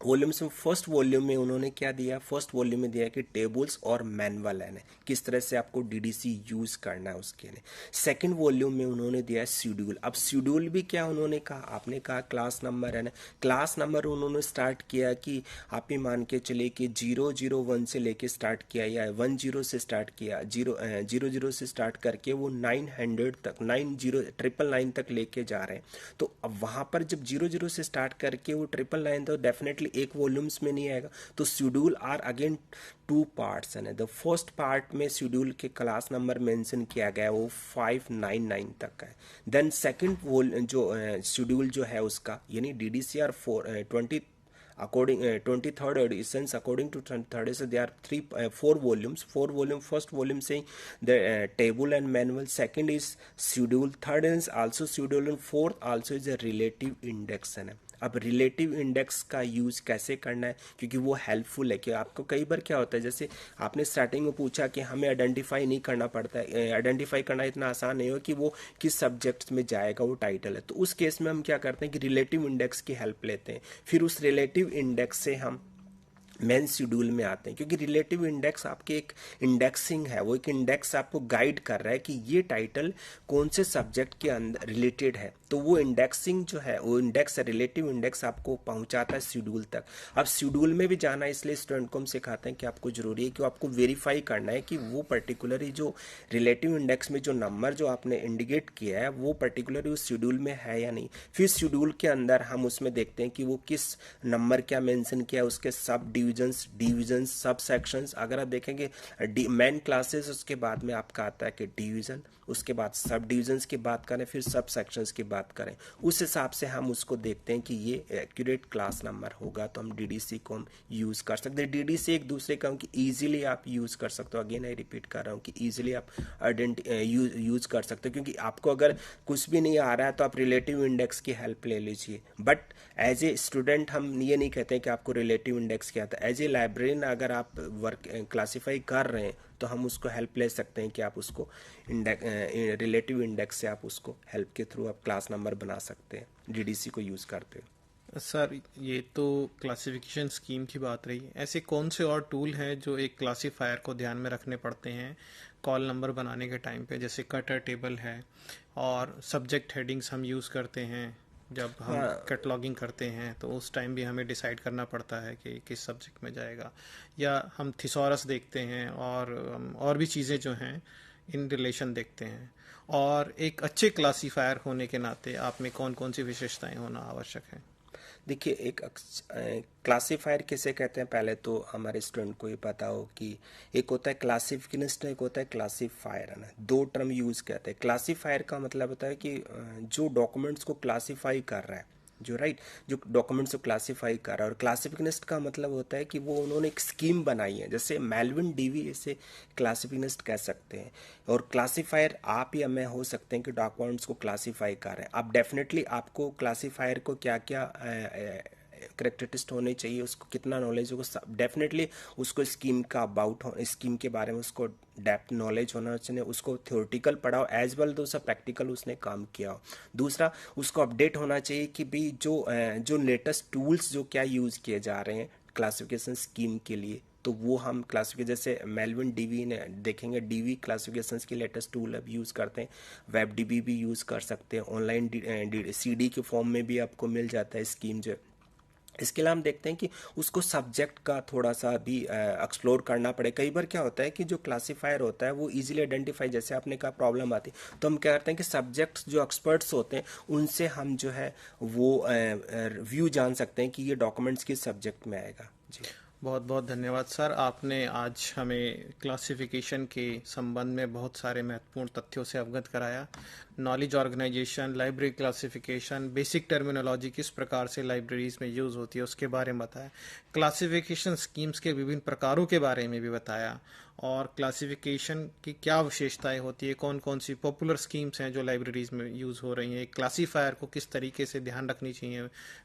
वॉल्यूम्स में फर्स्ट वॉल्यूम में उन्होंने क्या दिया, फर्स्ट वॉल्यूम में दिया कि टेबल्स और मैनुअल है ना, किस तरह से आपको डीडीसी यूज करना है उसके लिए। सेकंड वॉल्यूम में उन्होंने दिया है शेड्यूल। अब शेड्यूल भी क्या उन्होंने कहा, आपने कहा क्लास नंबर है ना, क्लास नंबर उन्होंने स्टार्ट किया कि आप ही मान के चले कि 001 से लेके स्टार्ट किया या 10 से स्टार्ट किया, 00 से स्टार्ट करके वो 900 तक 90999 तक लेके जा रहे हैं। तो अब वहाँ पर जब 00 से स्टार्ट करके वो 999 तो डेफिनेटली एक वॉल्यूम्स में नहीं आएगा। तो शेड्यूल आर अगेन 2 पार्ट्स है। द फर्स्ट पार्ट में शेड्यूल के क्लास नंबर मेंशन किया गया है वो 599 तक का है। देन सेकंड जो शेड्यूल जो है उसका यानी DDCR 20 according 23rd editions according to 23rd edition there are 4 volumes. First volume saying the table and manual, second is schedule, third is also schedule, and fourth also is a relative index है। अब relative index का use कैसे करना है, क्योंकि वो helpful है कि आपको कई बार क्या होता है, जैसे आपने स्टार्टिंग में पूछा कि हमें आइडेंटिफाई नहीं करना पड़ता है, आइडेंटिफाई करना इतना आसान नहीं हो कि वो किस सब्जेक्ट में जाएगा वो टाइटल है। तो उस केस में हम क्या करते हैं कि रिलेटिव इंडेक्स की हेल्प लेते हैं, फिर उस रिलेटिव इंडेक्स से हम मेन शेड्यूल में आते हैं। क्योंकि रिलेटिव इंडेक्स आपके एक इंडेक्सिंग है, वो एक इंडेक्स आपको गाइड कर रहा है कि ये टाइटल कौन से सब्जेक्ट के अंदर रिलेटेड है। तो वो इंडेक्सिंग जो है वो इंडेक्स रिलेटिव इंडेक्स आपको पहुंचाता है शेड्यूल तक। अब शेड्यूल में भी जाना इसलिए स्टूडेंट को हम सिखाते हैं कि आपको जरूरी है कि आपको वेरीफाई करना है कि वो पर्टिकुलरली जो रिलेटिव इंडेक्स में जो नंबर जो आपने इंडिकेट किया है वो पर्टिकुलरली उस शेड्यूल में है या नहीं। फिर शेड्यूल के अंदर हम उसमें देखते हैं कि वो किस नंबर क्या मेंशन किया है, उसके सब डिविजन सब सेक्शंस। अगर आप देखेंगे मेन क्लासेस उसके बाद में आपका आता है कि डिवीजन, उसके बाद सब डिविजन्स की बात करें, फिर सब सेक्शंस की बात करें, उस हिसाब से हम उसको देखते हैं कि ये एक्यूरेट क्लास नंबर होगा तो हम डीडीसी को हम यूज़ कर सकते हैं। डीडीसी एक दूसरे का कि ईजिली आप यूज़ कर सकते हो, अगेन आई रिपीट कर रहा हूँ कि ईजिली आप यूज़ कर सकते हो। क्योंकि आपको अगर कुछ भी नहीं आ रहा है तो आप रिलेटिव इंडेक्स की हेल्प ले लीजिए। बट एज ए स्टूडेंट हम ये नहीं कहते हैं कि आपको रिलेटिव इंडेक्स क्या आता है। एज ए लाइब्रेरियन अगर आप वर्क क्लासीफाई कर रहे हैं तो हम उसको हेल्प ले सकते हैं कि आप उसको रिलेटिव इंडेक्स से आप उसको हेल्प के थ्रू आप क्लास नंबर बना सकते हैं डीडीसी को यूज़ करते हैं। सर, ये तो क्लासिफिकेशन स्कीम की बात रही। ऐसे कौन से और टूल हैं जो एक क्लासिफायर को ध्यान में रखने पड़ते हैं कॉल नंबर बनाने के टाइम पे? जैसे कटर टेबल है, और सब्जेक्ट हेडिंग्स हम यूज़ करते हैं जब हम हाँ, कैटलॉगिंग करते हैं, तो उस टाइम भी हमें डिसाइड करना पड़ता है कि किस सब्जेक्ट में जाएगा। या हम थिसॉरस देखते हैं, और भी चीज़ें जो हैं इन रिलेशन देखते हैं। और एक अच्छे क्लासीफायर होने के नाते आप में कौन कौन सी विशेषताएं होना आवश्यक है? देखिए एक क्लासिफायर किसे कहते हैं, पहले तो हमारे स्टूडेंट को ये पता हो कि एक होता है क्लासिफिकेशनिस्ट, एक होता है क्लासिफायर, है ना। दो टर्म यूज करते हैं। क्लासिफायर का मतलब होता है कि जो डॉक्यूमेंट्स को क्लासिफाई कर रहा है, जो डॉक्यूमेंट्स को क्लासिफाई कर रहा है। और क्लासिफिकेशनिस्ट का मतलब होता है कि वो उन्होंने एक स्कीम बनाई है, जैसे मेल्विन डीवी इसे क्लासिफिकेशनिस्ट कह सकते हैं। और क्लासिफायर आप या मैं हो सकते हैं कि डॉक्यूमेंट्स को क्लासिफाई कर रहे हैं। आप डेफिनेटली आपको क्लासिफायर को क्या क्या करेक्टरिस्टिक होने चाहिए, उसको कितना नॉलेज होगा, डेफिनेटली उसको स्कीम का अबाउट स्कीम के बारे में उसको डेप्थ नॉलेज होना चाहिए, उसको थ्योरेटिकल पढ़ा हो एज वेल तो उसका प्रैक्टिकल उसने काम किया हो। दूसरा, उसको अपडेट होना चाहिए कि भाई जो लेटेस्ट टूल्स जो क्या यूज़ किए जा रहे हैं क्लासिफिकेशन स्कीम के लिए, तो वो हम क्लासिफिकेशन जैसे मेल्विन डीवी ने देखेंगे, डीवी क्लासिफिकेशन की लेटेस्ट टूल अब यूज़ करते हैं। वेब डीबी भी यूज़ कर सकते हैं, ऑनलाइन सीडी के फॉर्म में भी आपको मिल जाता है स्कीम जो। इसके अलावा हम देखते हैं कि उसको सब्जेक्ट का थोड़ा सा भी एक्सप्लोर करना पड़े। कई बार क्या होता है कि जो क्लासिफायर होता है वो इजीली आइडेंटिफाई, जैसे आपने कहा प्रॉब्लम आती है, तो हम क्या करते हैं कि सब्जेक्ट्स जो एक्सपर्ट्स होते हैं उनसे हम जो है वो व्यू जान सकते हैं कि ये डॉक्यूमेंट्स किस सब्जेक्ट में आएगा। जी, बहुत बहुत धन्यवाद सर, आपने आज हमें क्लासिफिकेशन के संबंध में बहुत सारे महत्वपूर्ण तथ्यों से अवगत कराया। Knowledge organisation, library classification, basic terminology किस प्रकार से लाइब्रेरीज में यूज़ होती है उसके बारे में बताया। क्लासिफिकेशन स्कीम्स के विभिन्न प्रकारों के बारे में भी बताया, और क्लासिफिकेशन की क्या विशेषताएं होती है, कौन कौन सी पॉपुलर स्कीम्स हैं जो लाइब्रेरीज में यूज़ हो रही हैं, क्लासीफायर को किस तरीके से ध्यान रखनी चाहिए,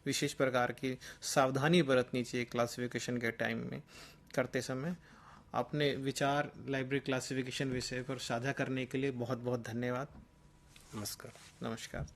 विशेष प्रकार की सावधानी बरतनी चाहिए क्लासिफिकेशन के टाइम में करते समय। अपने विचार लाइब्रेरी क्लासिफिकेशन विषय पर साझा करने के लिए बहुत बहुत धन्यवाद। नमस्कार। नमस्कार।